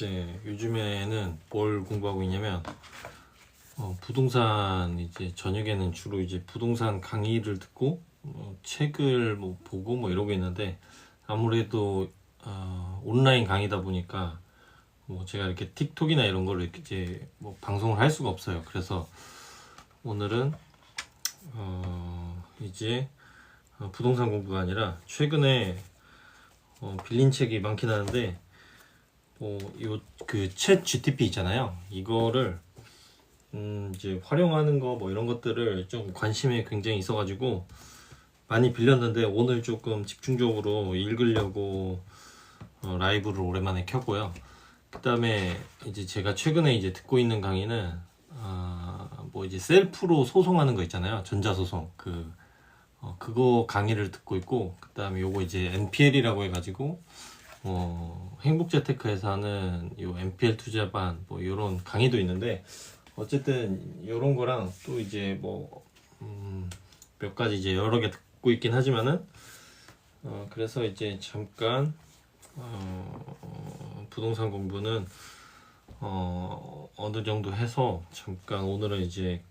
이제 요즘에는 뭘 공부하고 있냐면 부동산 이제 저녁에는 주로 이제 부동산 강의를 듣고 책을 뭐 보고 뭐 이러고 있는데 아무래도 온라인 강의다 보니까 뭐 제가 이렇게 틱톡이나 이런 거를 이렇게 이제 뭐 방송을 할 수가 없어요. 그래서 오늘은 이제 부동산 공부가 아니라 최근에 빌린 책이 많긴 하는데 요 그 챗 GTP 있잖아요. 이거를 이제 활용하는 거 뭐 이런 것들을 좀 관심이 굉장히 있어가지고 많이 빌렸는데 오늘 조금 집중적으로 읽으려고 라이브를 오랜만에 켰고요. 그 다음에 이제 제가 최근에 이제 듣고 있는 강의는 뭐 이제 셀프로 소송하는 거 있잖아요. 전자소송 그거 강의를 듣고 있고, 그 다음에 요거 이제 NPL이라고 해가지고 행복재테크에서 하는 요 NPL 투자반 뭐 요런 강의도 있는데, 어쨌든 요런 거랑 또 이제 뭐 몇 가지 이제 여러 개 듣고 있긴 하지만은 그래서 이제 잠깐 부동산 공부는 어느 정도 해서 잠깐 오늘은 이제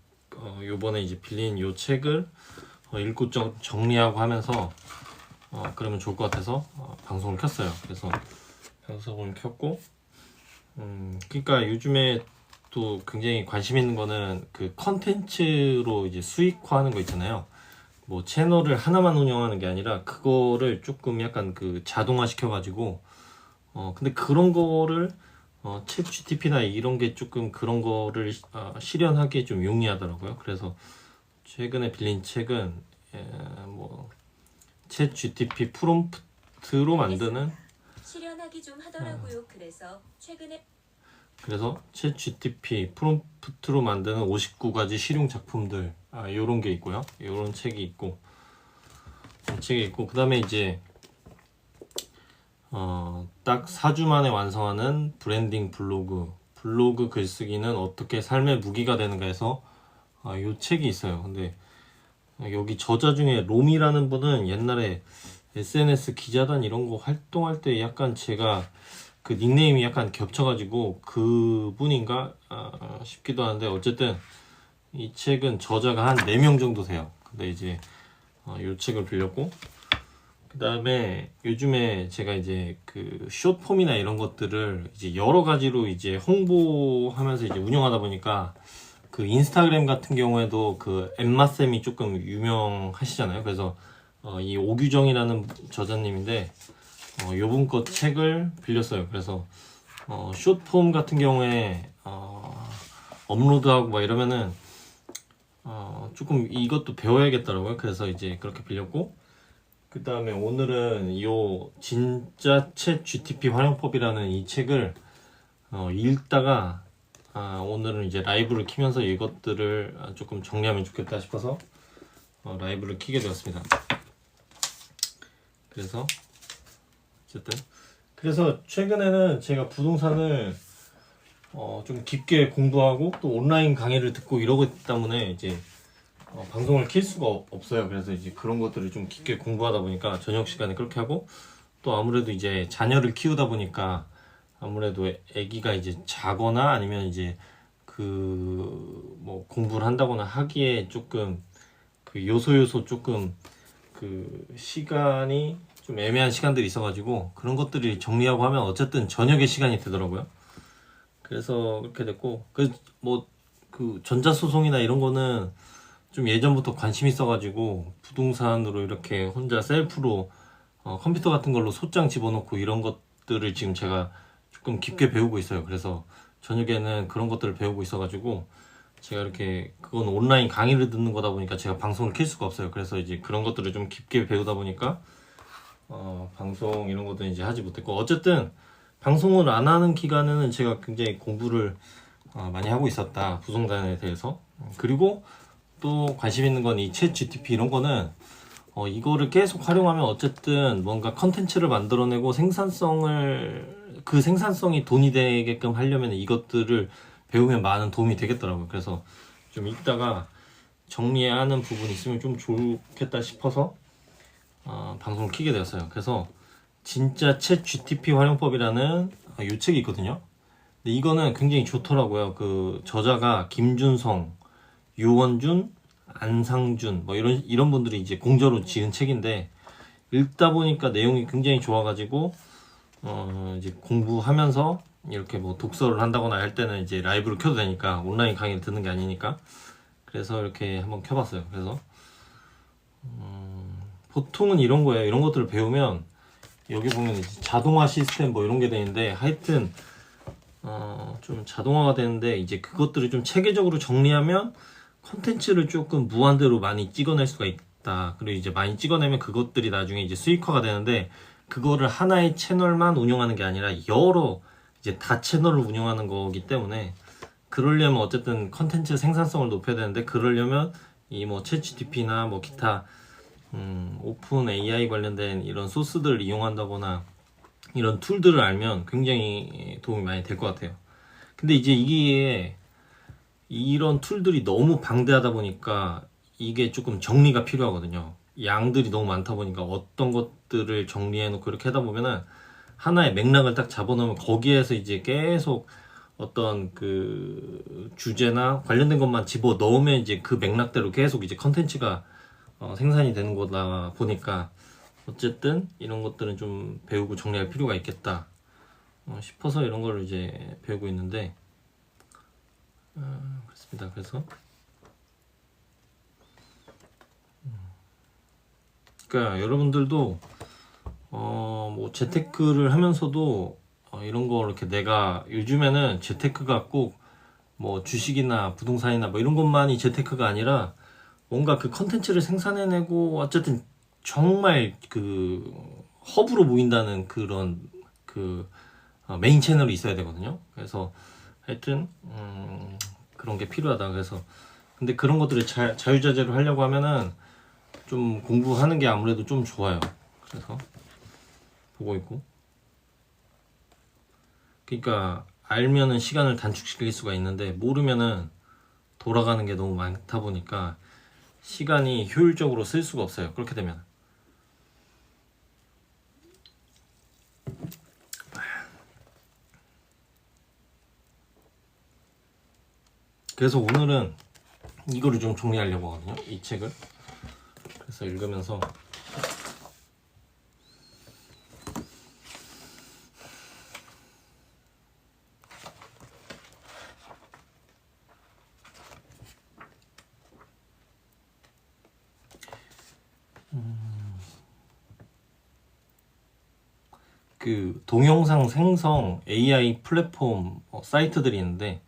요번에 이제 빌린 요 책을 읽고 정리하고 하면서 그러면 좋을 것 같아서 방송을 켰어요. 그래서 방송을 켰고 그러니까 요즘에 또 굉장히 관심 있는 거는 그 컨텐츠로 이제 수익화하는 거 있잖아요. 뭐 채널을 하나만 운영하는 게 아니라 그거를 조금 약간 그 자동화 시켜가지고 근데 그런 거를 챗 GTP나 이런 게 조금 그런 거를 실현하기에 좀 용이하더라고요. 그래서 최근에 빌린 책은 챗 GTP 프롬프트로 만드는 실현하기 좀 하더라고요. 그래서 챗 GTP 프롬프트로 만드는 59가지 실용 작품들 요런 게 있고요. 요런 책이 있고 그 다음에 이제 딱 4주 만에 완성하는 브랜딩 블로그 글쓰기는 어떻게 삶의 무기가 되는가 해서 요 책이 있어요. 근데 여기 저자 중에 롬이라는 분은 옛날에 SNS 기자단 이런 거 활동할 때 약간 제가 그 닉네임이 약간 겹쳐가지고 그분인가 싶기도 하는데, 어쨌든 이 책은 저자가 한 4명 정도 돼요. 근데 이제 요 책을 빌렸고, 그 다음에 요즘에 제가 이제 그 숏폼이나 이런 것들을 이제 여러 가지로 이제 홍보하면서 이제 운영하다 보니까 그 인스타그램 같은 경우에도 그 엠마쌤이 조금 유명하시잖아요. 그래서 이 오규정이라는 저자님인데 요분 거 책을 빌렸어요. 그래서 숏폼 같은 경우에 업로드하고 막 이러면은 조금 이것도 배워야겠더라고요. 그래서 이제 그렇게 빌렸고, 그 다음에 오늘은 요 진짜 챗 GTP 활용법이라는 이 책을 읽다가 오늘은 이제 라이브를 키면서 이것들을 조금 정리하면 좋겠다 싶어서 라이브를 키게 되었습니다. 그래서 최근에는 제가 부동산을 좀 깊게 공부하고 또 온라인 강의를 듣고 이러고 있기 때문에 이제 방송을 킬 수가 없어요. 그래서 이제 그런 것들을 좀 깊게 공부하다 보니까 저녁 시간에 그렇게 하고, 또 아무래도 이제 자녀를 키우다 보니까 아무래도 아기가 이제 자거나 아니면 이제 그 뭐 공부를 한다거나 하기에 조금 그 요소 조금 그 시간이 좀 애매한 시간들이 있어가지고 그런 것들이 정리하고 하면 어쨌든 저녁에 시간이 되더라고요. 그래서 그렇게 됐고, 그 전자소송이나 이런 거는 좀 예전부터 관심 있어가지고 부동산으로 이렇게 혼자 셀프로 컴퓨터 같은 걸로 소장 집어넣고 이런 것들을 지금 제가 조금 깊게 배우고 있어요. 그래서 저녁에는 그런 것들을 배우고 있어가지고 제가 이렇게 그건 온라인 강의를 듣는 거다 보니까 제가 방송을 킬 수가 없어요. 그래서 이제 그런 것들을 좀 깊게 배우다 보니까 방송 이런 것도 이제 하지 못했고, 어쨌든 방송을 안 하는 기간에는 제가 굉장히 공부를 많이 하고 있었다, 부동산에 대해서. 그리고 또 관심 있는 건 이 챗 GTP 이런 거는 이거를 계속 활용하면 어쨌든 뭔가 컨텐츠를 만들어내고 그 생산성이 돈이 되게끔 하려면 이것들을 배우면 많은 도움이 되겠더라고요. 그래서 좀 읽다가 정리해야 하는 부분이 있으면 좀 좋겠다 싶어서 방송을 키게 되었어요. 그래서 진짜 챗 GTP 활용법이라는 이 책이 있거든요. 근데 이거는 굉장히 좋더라고요. 그 저자가 김준성, 유원준, 안상준 뭐 이런 분들이 이제 공저로 지은 책인데 읽다 보니까 내용이 굉장히 좋아가지고 이제 공부하면서 이렇게 뭐 독서를 한다거나 할 때는 이제 라이브를 켜도 되니까 온라인 강의를 듣는 게 아니니까 그래서 이렇게 한번 켜봤어요. 그래서 보통은 이런 거예요. 이런 것들을 배우면 여기 보면 이제 자동화 시스템 뭐 이런 게 되는데 하여튼 좀 자동화가 되는데 이제 그것들을 좀 체계적으로 정리하면 컨텐츠를 조금 무한대로 많이 찍어낼 수가 있다. 그리고 이제 많이 찍어내면 그것들이 나중에 이제 수익화가 되는데 그거를 하나의 채널만 운영하는 게 아니라 여러 이제 다 채널을 운영하는 거기 때문에 그러려면 어쨌든 컨텐츠 생산성을 높여야 되는데 그러려면 이 뭐 챗GPT나 뭐 기타 오픈 AI 관련된 이런 소스들을 이용한다거나 이런 툴들을 알면 굉장히 도움이 많이 될 것 같아요. 근데 이제 이게 이런 툴들이 너무 방대하다 보니까 이게 조금 정리가 필요하거든요. 양들이 너무 많다 보니까 어떤 것들을 정리해 놓고 이렇게 하다 보면은 하나의 맥락을 딱 잡아놓으면 거기에서 이제 계속 어떤 그 주제나 관련된 것만 집어 넣으면 이제 그 맥락대로 계속 이제 컨텐츠가 생산이 되는 거다 보니까 어쨌든 이런 것들은 좀 배우고 정리할 필요가 있겠다 싶어서 이런 걸 이제 배우고 있는데 그렇습니다. 그래서 그러니까 여러분들도 뭐 재테크를 하면서도 이런 거 이렇게 내가 요즘에는 재테크가 꼭 뭐 주식이나 부동산이나 뭐 이런 것만이 재테크가 아니라 뭔가 그 컨텐츠를 생산해내고 어쨌든 정말 그 허브로 보인다는 그런 그 메인 채널이 있어야 되거든요. 그래서 하여튼 그런 게 필요하다. 그래서 근데 그런 것들을 자유자재로 하려고 하면은 좀 공부하는 게 아무래도 좀 좋아요. 그래서 보고 있고. 그러니까 알면은 시간을 단축시킬 수가 있는데 모르면은 돌아가는 게 너무 많다 보니까 시간이 효율적으로 쓸 수가 없어요. 그렇게 되면. 그래서 오늘은 이거를 좀 정리하려고 하거든요. 이 책을. 그래서 읽으면서 그 동영상 생성 AI 플랫폼 사이트들이 있는데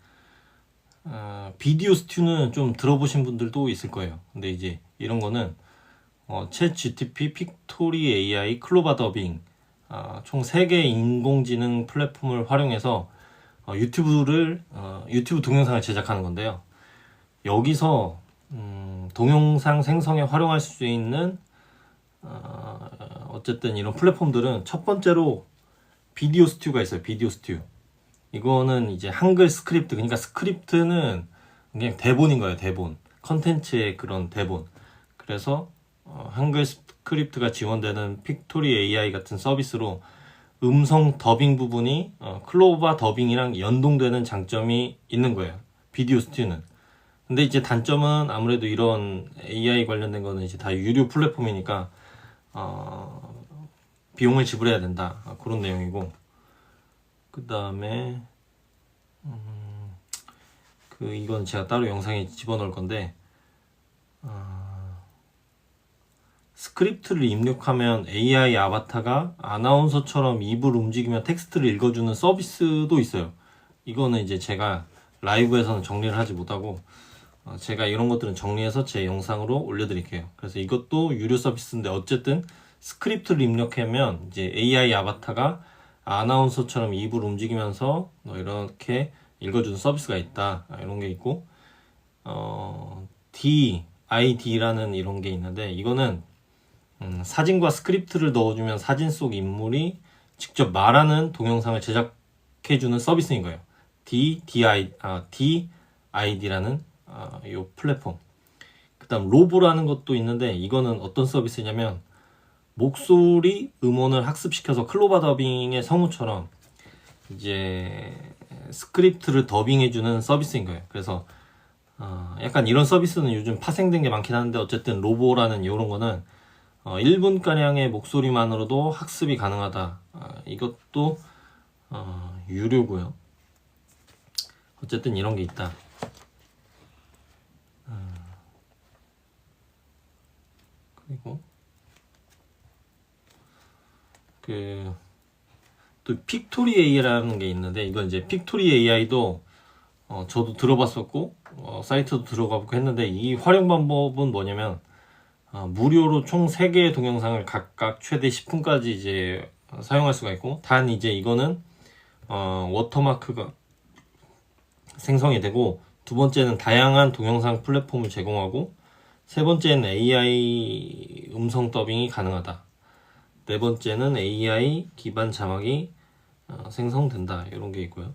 비디오 스튜는 좀 들어보신 분들도 있을 거예요. 근데 이제 이런 거는 챗 GTP, 픽토리 AI, 클로바 더빙 총 3개의 인공지능 플랫폼을 활용해서 유튜브 동영상을 제작하는 건데요. 여기서 동영상 생성에 활용할 수 있는 어쨌든 이런 플랫폼들은 첫 번째로 비디오 스튜가 있어요. 비디오 스튜. 이거는 이제 한글 스크립트. 그러니까 스크립트는 그냥 대본인 거예요. 대본. 컨텐츠의 그런 대본. 그래서 한글 스크립트가 지원되는 픽토리 AI 같은 서비스로 음성 더빙 부분이 클로바 더빙이랑 연동되는 장점이 있는 거예요. 비디오 스튜는. 근데 이제 단점은 아무래도 이런 AI 관련된 거는 이제 다 유료 플랫폼이니까 비용을 지불해야 된다. 그런 내용이고. 그 다음에 이건 제가 따로 영상에 집어넣을 건데 스크립트를 입력하면 AI 아바타가 아나운서처럼 입을 움직이며 텍스트를 읽어주는 서비스도 있어요. 이거는 이제 제가 라이브에서는 정리를 하지 못하고 제가 이런 것들은 정리해서 제 영상으로 올려드릴게요. 그래서 이것도 유료 서비스인데 어쨌든 스크립트를 입력하면 이제 AI 아바타가 아나운서처럼 입을 움직이면서 이렇게 읽어주는 서비스가 있다. 이런 게 있고 DID라는 이런 게 있는데 이거는 사진과 스크립트를 넣어주면 사진 속 인물이 직접 말하는 동영상을 제작해주는 서비스인 거예요. DID라는 이 플랫폼. 그 다음 로보라는 것도 있는데 이거는 어떤 서비스냐면 목소리 음원을 학습시켜서 클로바 더빙의 성우처럼 이제 스크립트를 더빙해주는 서비스인 거예요. 그래서 약간 이런 서비스는 요즘 파생된 게 많긴 한데 어쨌든 로보라는 이런 거는 1분가량의 목소리만으로도 학습이 가능하다. 이것도 유료고요. 어쨌든 이런 게 있다. 그리고 또 픽토리 AI라는 게 있는데 이건 이제 픽토리 AI도 저도 들어봤었고 사이트도 들어가보고 했는데 이 활용 방법은 뭐냐면 무료로 총 3개의 동영상을 각각 최대 10분까지 이제 사용할 수가 있고 단 이제 이거는 워터마크가 생성이 되고 두 번째는 다양한 동영상 플랫폼을 제공하고 세 번째는 AI 음성 더빙이 가능하다. 네 번째는 AI 기반 자막이 생성된다. 이런 게 있고요.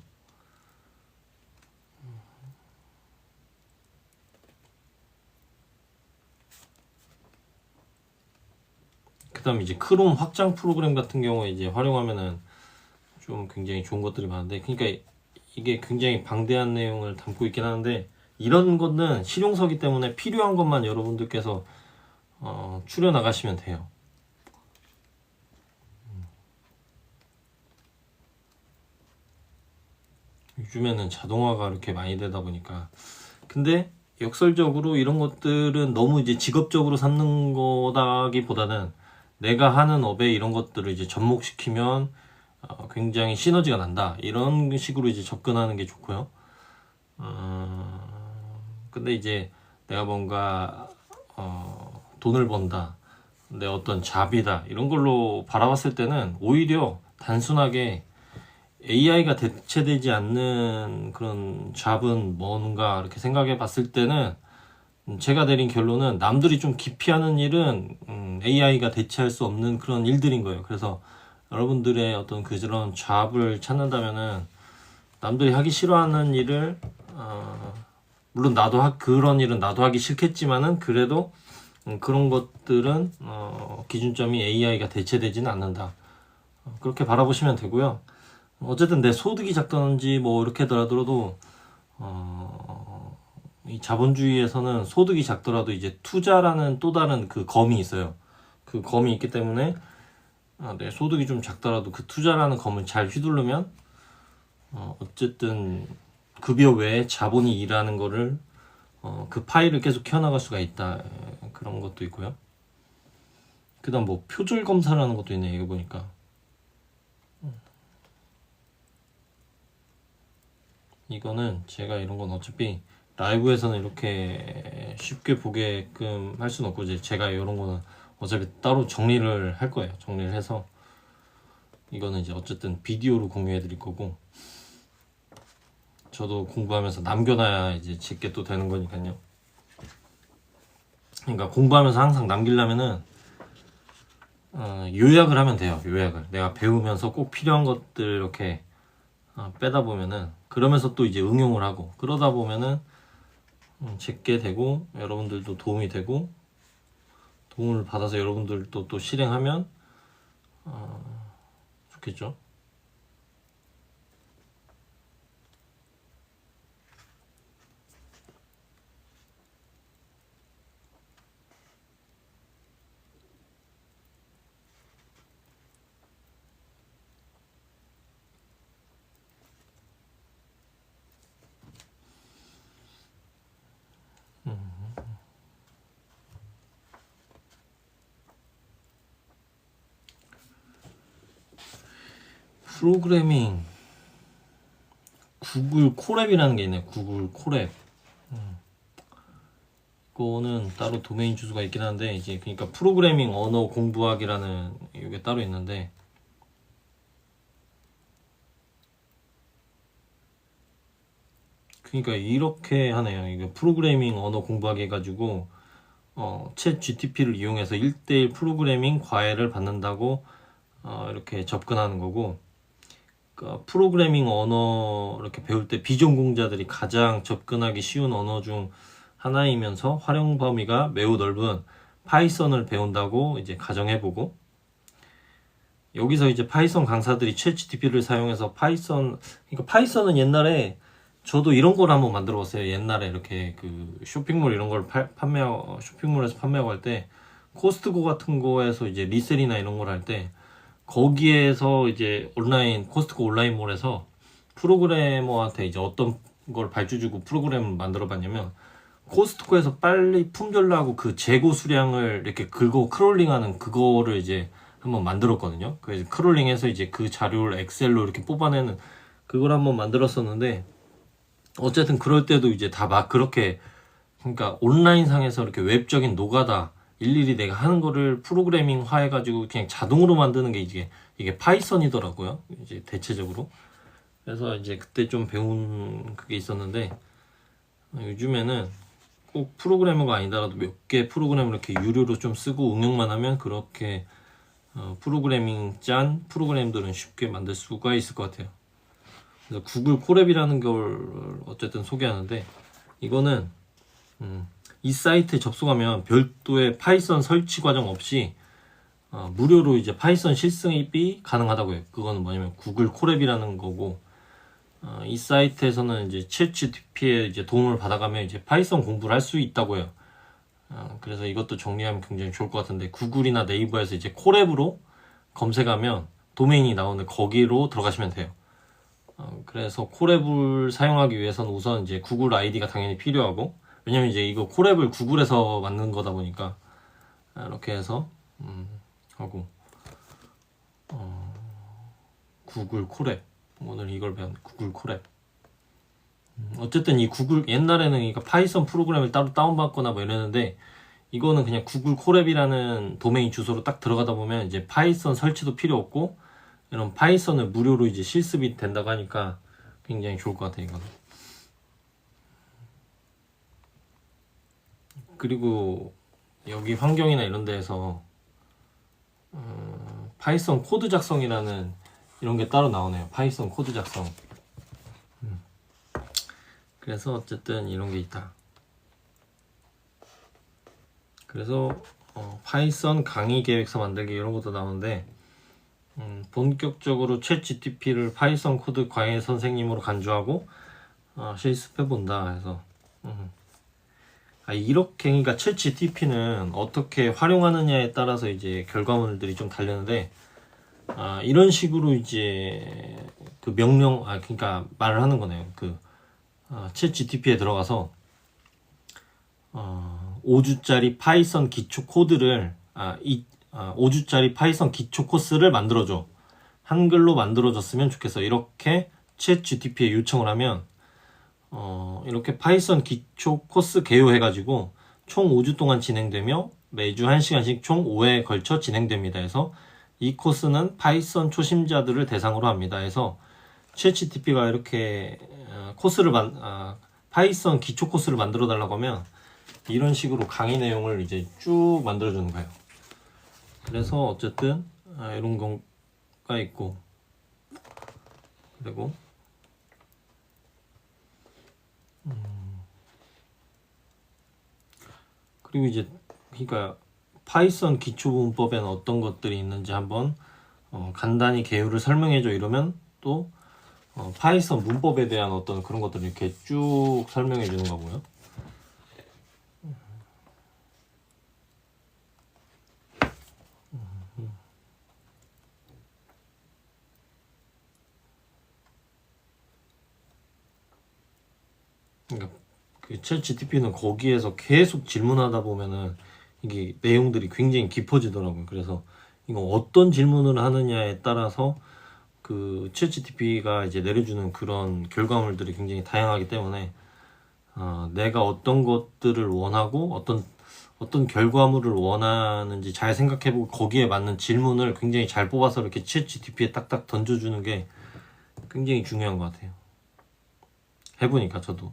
그 다음 이제 크롬 확장 프로그램 같은 경우에 이제 활용하면은 좀 굉장히 좋은 것들이 많은데, 그러니까 이게 굉장히 방대한 내용을 담고 있긴 하는데, 이런 거는 실용서기 때문에 필요한 것만 여러분들께서 추려 나가시면 돼요. 요즘에는 자동화가 이렇게 많이 되다 보니까. 근데 역설적으로 이런 것들은 너무 이제 직업적으로 삼는 거다기보다는 내가 하는 업에 이런 것들을 이제 접목시키면 굉장히 시너지가 난다. 이런 식으로 이제 접근하는 게 좋고요. 근데 이제 내가 뭔가 돈을 번다, 내 어떤 잡이다 이런 걸로 바라봤을 때는 오히려 단순하게 AI가 대체되지 않는 그런 잡은 뭔가 이렇게 생각해 봤을 때는 제가 내린 결론은 남들이 좀 기피하는 일은 AI가 대체할 수 없는 그런 일들인 거예요. 그래서 여러분들의 어떤 그런 잡을 찾는다면은 남들이 하기 싫어하는 일을 물론 그런 일은 나도 하기 싫겠지만은 그래도 그런 것들은 기준점이 AI가 대체되지는 않는다. 그렇게 바라보시면 되고요. 어쨌든 내 소득이 작다든지 뭐 이렇게 하더라도 이 자본주의에서는 소득이 작더라도 이제 투자라는 또 다른 그 검이 있어요. 그 검이 있기 때문에 내 소득이 좀 작더라도 그 투자라는 검을 잘 휘두르면 어쨌든 급여 외에 자본이 일하는 거를 그 파일을 계속 키워나갈 수가 있다. 그런 것도 있고요. 그 다음 뭐 표절 검사라는 것도 있네. 이거 보니까 이거는 제가 이런 건 어차피 라이브에서는 이렇게 쉽게 보게끔 할 수는 없고 이제 제가 이런 거는 어차피 따로 정리를 할 거예요. 정리를 해서 이거는 이제 어쨌든 비디오로 공유해 드릴 거고, 저도 공부하면서 남겨놔야 이제 제게 또 되는 거니까요. 그러니까 공부하면서 항상 남기려면은 요약을 하면 돼요. 요약을 내가 배우면서 꼭 필요한 것들 이렇게 빼다 보면은, 그러면서 또 이제 응용을 하고 그러다 보면은 제게 되고 여러분들도 도움이 되고 도움을 받아서 여러분들도 또 실행하면 좋겠죠. 프로그래밍 구글 콜앱이라는 게 있네요. 구글 콜앱. 이거는 따로 도메인 주소가 있긴 한데 이제 그러니까 프로그래밍 언어 공부하기라는 이게 따로 있는데, 그러니까 이렇게 하네요. 이거 프로그래밍 언어 공부하기 해가지고 챗 GTP를 이용해서 1:1 프로그래밍 과외를 받는다고 이렇게 접근하는 거고, 그러니까 프로그래밍 언어 이렇게 배울 때 비전공자들이 가장 접근하기 쉬운 언어 중 하나이면서 활용 범위가 매우 넓은 파이썬을 배운다고 이제 가정해보고, 여기서 이제 파이썬 강사들이 챗GPT를 사용해서 그러니까 파이썬은 옛날에 저도 이런 걸 한번 만들어 봤어요. 옛날에 이렇게 그 쇼핑몰 이런 걸 쇼핑몰에서 판매하고 할 때 코스트코 같은 거에서 이제 리셀이나 이런 걸 할 때 거기에서 이제 코스트코 온라인몰에서 프로그래머한테 이제 어떤 걸 발주 주고 프로그램을 만들어 봤냐면 코스트코에서 빨리 품절 나고 그 재고 수량을 이렇게 긁고 크롤링하는 그거를 이제 한번 만들었거든요. 그래서 크롤링해서 이제 그 자료를 엑셀로 이렇게 뽑아내는 그걸 한번 만들었었는데 어쨌든 그럴 때도 이제 다 막 그렇게 그러니까 온라인상에서 이렇게 웹적인 노가다 일일이 내가 하는 거를 프로그래밍화 해가지고 그냥 자동으로 만드는 게 이게 파이썬이더라고요. 이제 대체적으로. 그래서 이제 그때 좀 배운 그게 있었는데 요즘에는 꼭 프로그래머가 아니더라도 몇 개 프로그램을 이렇게 유료로 좀 쓰고 응용만 하면 그렇게 프로그래밍 짠 프로그램들은 쉽게 만들 수가 있을 것 같아요. 그래서 구글 콜앱이라는 걸 어쨌든 소개하는데 이거는 이 사이트에 접속하면 별도의 파이썬 설치 과정 없이 무료로 이제 파이썬 실습이 가능하다고 해요. 그거는 뭐냐면 구글 콜앱이라는 거고 이 사이트에서는 이제 챗GPT의 이제 도움을 받아가면 이제 파이썬 공부를 할 수 있다고 해요. 그래서 이것도 정리하면 굉장히 좋을 것 같은데 구글이나 네이버에서 이제 콜앱으로 검색하면 도메인이 나오는데 거기로 들어가시면 돼요. 그래서 콜앱을 사용하기 위해서는 우선 이제 구글 아이디가 당연히 필요하고 왜냐면 이제 이거 콜앱을 구글에서 만든 거다 보니까 이렇게 해서 하고 구글 콜앱 오늘 이걸 배운 구글 콜앱 어쨌든 이 구글 옛날에는 그러니까 파이썬 프로그램을 따로 다운받거나 뭐 이랬는데 이거는 그냥 구글 콜앱이라는 도메인 주소로 딱 들어가다 보면 이제 파이썬 설치도 필요 없고 이런 파이썬을 무료로 이제 실습이 된다고 하니까 굉장히 좋을 것 같아요. 이거는. 그리고 여기 환경이나 이런 데에서 파이썬 코드 작성이라는 이런 게 따로 나오네요. 파이썬 코드 작성. 그래서 어쨌든 이런 게 있다. 그래서 파이썬 강의 계획서 만들기 이런 것도 나오는데 본격적으로 챗GPT를 파이썬 코드 과외 선생님으로 간주하고 실습해 본다 해서 이렇게 그러니까 챗GPT는 어떻게 활용하느냐에 따라서 이제 결과물들이 좀 달렸는데 이런 식으로 이제 그 명령 그러니까 말을 하는 거네요. 그 챗GPT에 들어가서 5주짜리 파이썬 기초 코드를 5주짜리 파이썬 기초 코스를 만들어줘. 한글로 만들어줬으면 좋겠어. 이렇게 챗GPT에 요청을 하면 이렇게 파이썬 기초 코스 개요해가지고 총 5주 동안 진행되며 매주 1시간씩 총 5회에 걸쳐 진행됩니다. 해서 이 코스는 파이썬 초심자들을 대상으로 합니다. 해서 챗GPT가 이렇게 파이썬 기초 코스를 만들어 달라고 하면 이런 식으로 강의 내용을 이제 쭉 만들어 주는 거예요. 그래서 어쨌든 이런 거가 있고 그리고 이제 그러니까 파이썬 기초 문법에는 어떤 것들이 있는지 한번 간단히 개요를 설명해줘 이러면 또 파이썬 문법에 대한 어떤 그런 것들을 이렇게 쭉 설명해 주는 거고요. 그러니까 그 챗GPT는 거기에서 계속 질문하다 보면은 이게 내용들이 굉장히 깊어지더라고요. 그래서 이거 어떤 질문을 하느냐에 따라서 그 챗GPT가 이제 내려주는 그런 결과물들이 굉장히 다양하기 때문에 내가 어떤 것들을 원하고 어떤 결과물을 원하는지 잘 생각해보고 거기에 맞는 질문을 굉장히 잘 뽑아서 이렇게 챗GPT에 딱딱 던져주는 게 굉장히 중요한 것 같아요. 해보니까 저도.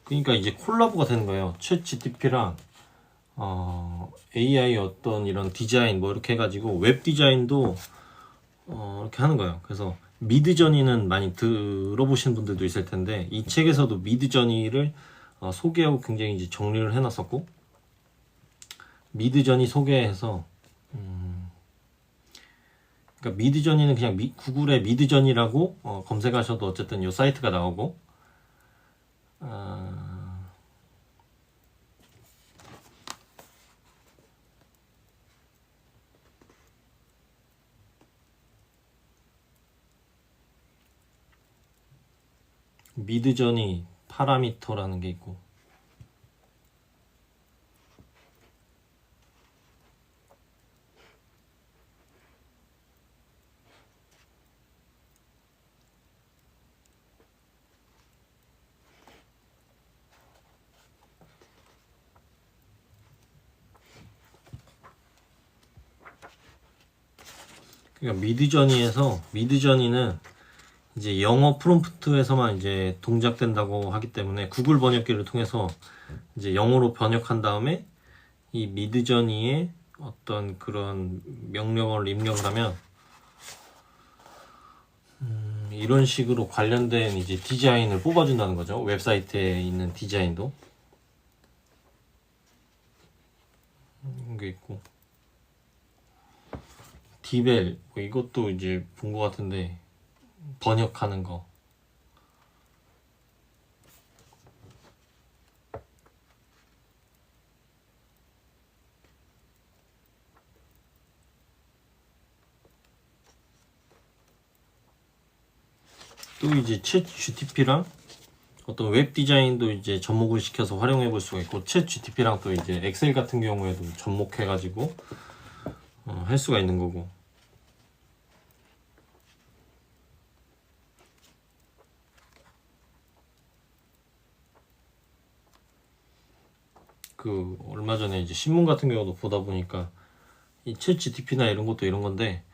그러니까 이제 콜라보가 되는 거예요. 챗GPT랑 AI 어떤 이런 디자인 뭐 이렇게 해가지고 웹 디자인도 이렇게 하는 거예요. 그래서 미드저니는 많이 들어보신 분들도 있을 텐데 이 책에서도 미드저니를 소개하고 굉장히 이제 정리를 해놨었고 미드저니 소개해서 그러니까 미드저니는 그냥 구글에 미드저니라고 검색하셔도 어쨌든 이 사이트가 나오고 미드저니 파라미터라는 게 있고 그러니까 미드저니는 이제 영어 프롬프트에서만 이제 동작된다고 하기 때문에 구글 번역기를 통해서 이제 영어로 번역한 다음에 이 미드저니에 어떤 그런 명령어를 입력을 하면 이런 식으로 관련된 이제 디자인을 뽑아준다는 거죠. 웹사이트에 있는 디자인도 이런 게 있고 디벨 뭐 이것도 이제 본 것 같은데 번역하는 거 또 이제 챗 GTP랑 어떤 웹 디자인도 이제 접목을 시켜서 활용해 볼 수가 있고 챗 GTP랑 또 이제 엑셀 같은 경우에도 접목해 가지고 할 수가 있는 거고 그 얼마 전에 이제 신문 같은 경우도 보다 보니까 이 챗 GTP나 이런 것도 이런 건데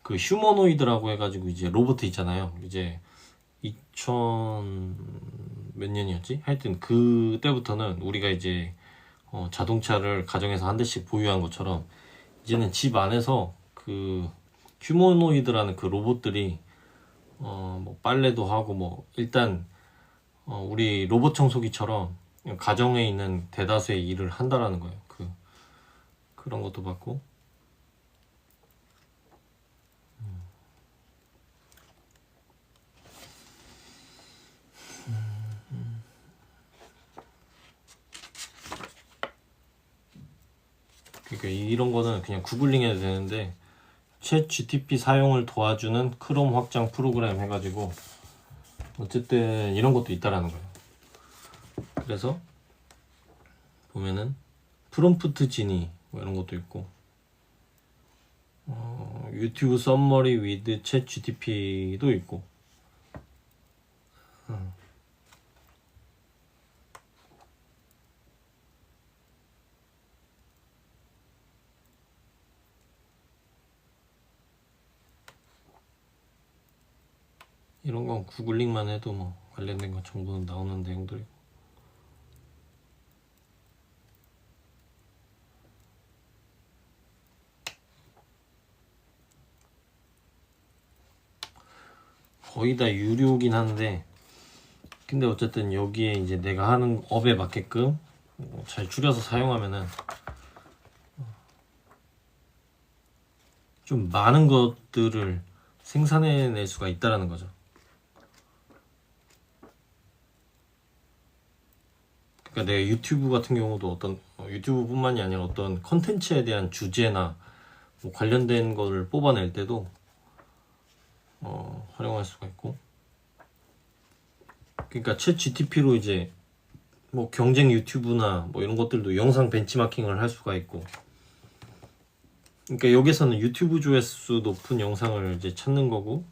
그 휴머노이드라고 해가지고 이제 로봇 있잖아요. 이제 2000 몇 년이었지? 하여튼 그때부터는 우리가 이제 자동차를 가정에서 한 대씩 보유한 것처럼 이제는 집 안에서 그 휴머노이드라는 그 로봇들이 뭐 빨래도 하고 뭐 일단 우리 로봇 청소기처럼 가정에 있는 대다수의 일을 한다라는 거예요. 그런 것도 봤고 그러니까 이런 거는 그냥 구글링 해도 되는데 챗 GTP 사용을 도와주는 크롬 확장 프로그램 해가지고 어쨌든 이런 것도 있다라는 거예요. 그래서 보면은 프롬프트 지니 뭐 이런 것도 있고 유튜브 썸머리 위드 챗 GTP도 있고 이런 건 구글링만 해도 뭐 관련된 거 정보 나오는 내용들이고 거의 다 유료긴 한데 근데 어쨌든 여기에 이제 내가 하는 업에 맞게끔 잘 줄여서 사용하면은 좀 많은 것들을 생산해낼 수가 있다라는 거죠. 그러니까 내가 유튜브 같은 경우도 어떤 유튜브뿐만이 아니라 어떤 컨텐츠에 대한 주제나 뭐 관련된 거를 뽑아낼 때도 활용할 수가 있고 그러니까 챗 GTP로 이제 뭐 경쟁 유튜브나 뭐 이런 것들도 영상 벤치마킹을 할 수가 있고 그러니까 여기서는 유튜브 조회수 높은 영상을 이제 찾는 거고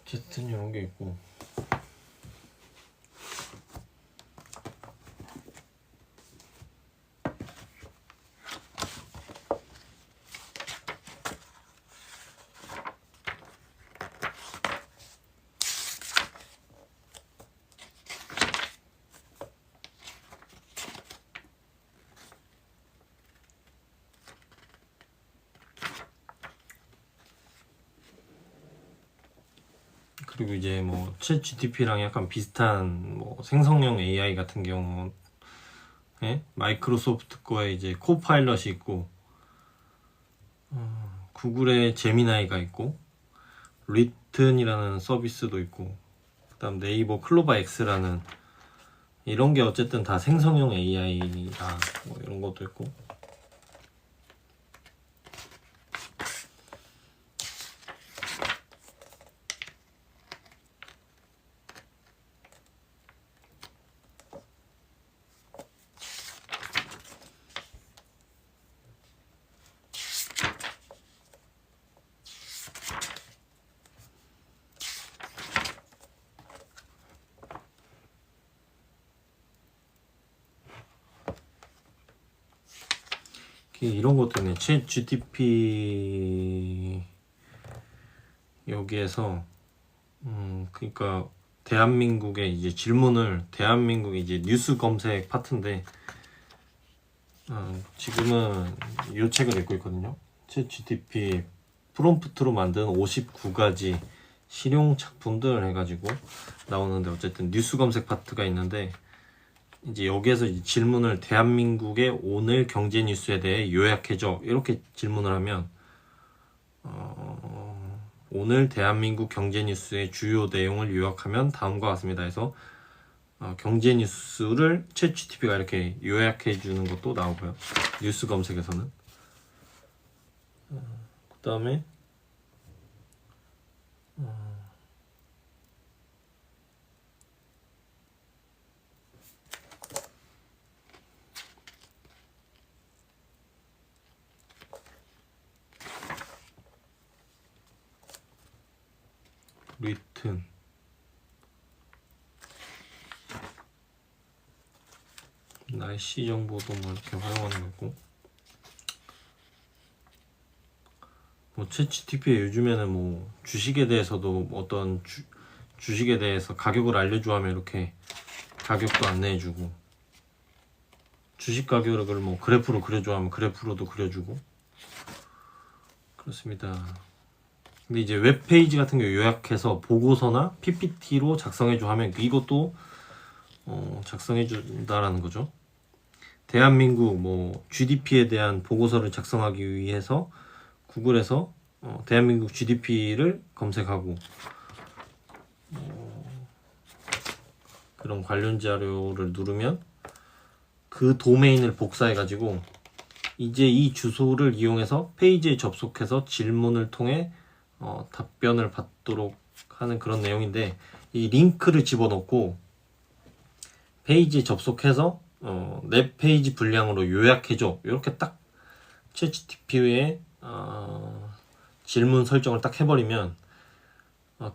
어쨌든 이런 게 있고 그리고 이제 뭐 챗 GTP랑 약간 비슷한 뭐 생성형 AI 같은 경우 마이크로소프트 거에 이제 코파일럿이 있고 구글의 제미나이가 있고 리튼이라는 서비스도 있고 그다음 네이버 클로바 X라는 이런 게 어쨌든 다 생성형 AI라 뭐 이런 것도 있고 이런 것도 있네. 챗 GTP 여기에서 그러니까 대한민국의 이제 질문을 대한민국의 이제 뉴스 검색 파트인데 지금은 이 책을 읽고 있거든요. 챗 GTP 프롬프트로 만든 59가지 실용 작품들 해가지고 나오는데 어쨌든 뉴스 검색 파트가 있는데 이제 여기에서 이제 질문을 대한민국의 오늘 경제 뉴스에 대해 요약해줘 이렇게 질문을 하면 오늘 대한민국 경제 뉴스의 주요 내용을 요약하면 다음과 같습니다 해서 경제 뉴스를 챗 GTP가 이렇게 요약해 주는 것도 나오고요. 뉴스 검색에서는 그 다음에 리튼 날씨 정보도 뭐 이렇게 활용하는 거고 뭐 챗GPT에 요즘에는 뭐 주식에 대해서도 어떤 주식에 대해서 가격을 알려줘 하면 이렇게 가격도 안내해주고 주식 가격을 뭐 그래프로 그려줘 하면 그래프로도 그려주고 그렇습니다. 근데 이제 웹페이지 같은 거 요약해서 보고서나 PPT로 작성해줘 하면 이것도 작성해준다라는 거죠. 대한민국 뭐 GDP에 대한 보고서를 작성하기 위해서 구글에서 대한민국 GDP를 검색하고 그런 관련 자료를 누르면 그 도메인을 복사해가지고 이제 이 주소를 이용해서 페이지에 접속해서 질문을 통해 답변을 받도록 하는 그런 내용인데 이 링크를 집어넣고 페이지에 접속해서 내 페이지 분량으로 요약해줘 이렇게 딱 챗GPT에 질문 설정을 딱 해버리면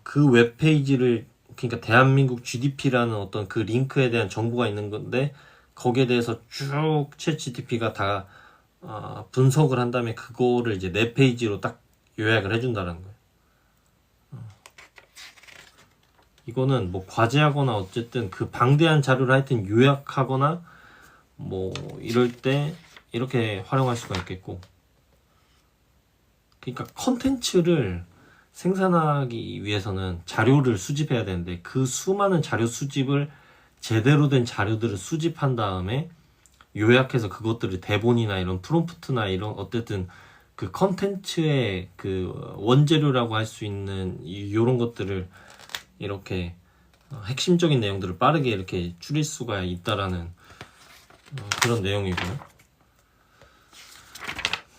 그 웹페이지를 그러니까 대한민국 GDP라는 어떤 그 링크에 대한 정보가 있는 건데 거기에 대해서 쭉 챗GPT가 다 분석을 한 다음에 그거를 이제 내 페이지로 딱 요약을 해준다는 거예요. 이거는 뭐 과제하거나 어쨌든 그 방대한 자료를 하여튼 요약하거나 뭐 이럴 때 이렇게 활용할 수가 있겠고 그러니까 컨텐츠를 생산하기 위해서는 자료를 수집해야 되는데 그 수많은 자료 수집을 제대로 된 자료들을 수집한 다음에 요약해서 그것들을 대본이나 이런 프롬프트나 이런 어쨌든 그 컨텐츠의 그 원재료라고 할 수 있는 이런 것들을 이렇게 핵심적인 내용들을 빠르게 이렇게 줄일 수가 있다라는 그런 내용이고요.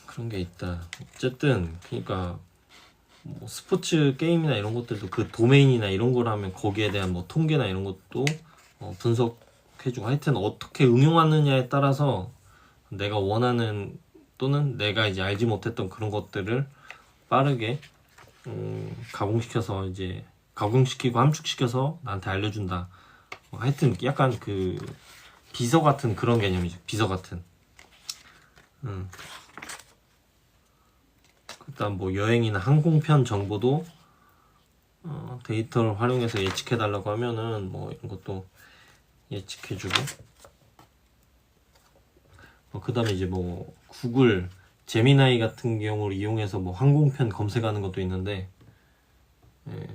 그런 게 있다. 어쨌든 그러니까 뭐 스포츠 게임이나 이런 것들도 그 도메인이나 이런 걸 하면 거기에 대한 뭐 통계나 이런 것도 분석해주고 하여튼 어떻게 응용하느냐에 따라서 내가 원하는 또는 내가 이제 알지 못했던 그런 것들을 빠르게 가공시켜서 이제 가공시키고 함축시켜서 나한테 알려준다. 하여튼 약간 그 비서 같은 그런 개념이죠. 비서 같은. 그다음 뭐 여행이나 항공편 정보도 데이터를 활용해서 예측해달라고 하면은 뭐 이런 것도 예측해주고. 그다음에 이제 뭐 구글 제미나이 같은 경우를 이용해서 뭐 항공편 검색하는 것도 있는데. 예.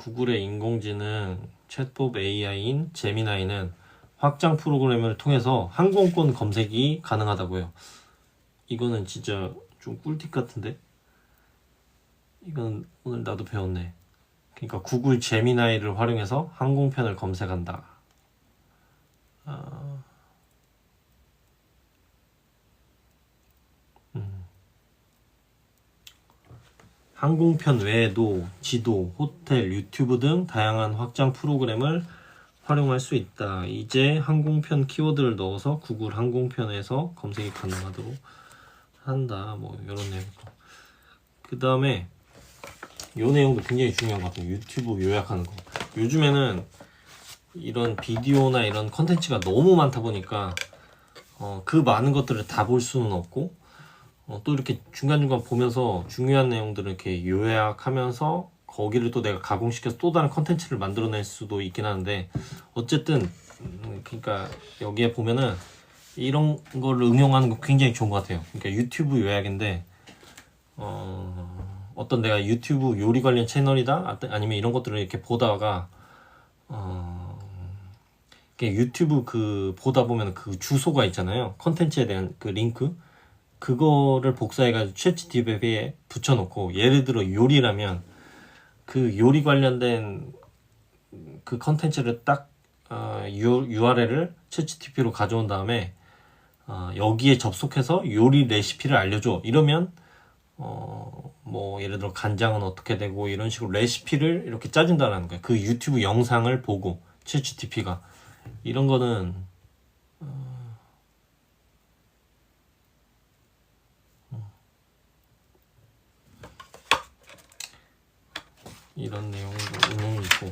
구글의 인공지능 챗봇 AI인 제미나이는 확장 프로그램을 통해서 항공권 검색이 가능하다고요. 이거는 진짜 좀 꿀팁 같은데? 이건 오늘 나도 배웠네. 그러니까 구글 제미나이를 활용해서 항공편을 검색한다. 항공편 외에도 지도, 호텔, 유튜브 등 다양한 확장 프로그램을 활용할 수 있다. 이제 항공편 키워드를 넣어서 구글 항공편에서 검색이 가능하도록 한다. 뭐 이런 내용. 그 다음에 이 내용도 굉장히 중요한 것 같아요. 유튜브 요약하는 거. 요즘에는 이런 비디오나 이런 컨텐츠가 너무 많다 보니까 그 많은 것들을 다 볼 수는 없고 또 이렇게 중간중간 보면서 중요한 내용들을 이렇게 요약하면서 거기를 또 내가 가공시켜서 또 다른 컨텐츠를 만들어낼 수도 있긴 하는데 어쨌든 그러니까 여기에 보면은 이런 거를 응용하는 거 굉장히 좋은 것 같아요. 그러니까 유튜브 요약인데 어떤 내가 유튜브 요리 관련 채널이다 아니면 이런 것들을 이렇게 보다가 이렇게 유튜브 그 보다 보면 그 주소가 있잖아요. 컨텐츠에 대한 그 링크 그거를 복사해가지고 챗GPT에 붙여놓고 예를 들어 요리라면 그 요리 관련된 그 컨텐츠를 딱 URL을 챗GPT로 가져온 다음에 여기에 접속해서 요리 레시피를 알려줘 이러면 뭐 예를 들어 간장은 어떻게 되고 이런 식으로 레시피를 이렇게 짜준다는 거예요. 그 유튜브 영상을 보고 챗GPT가 이런 거는 이런 내용도 응용이 있고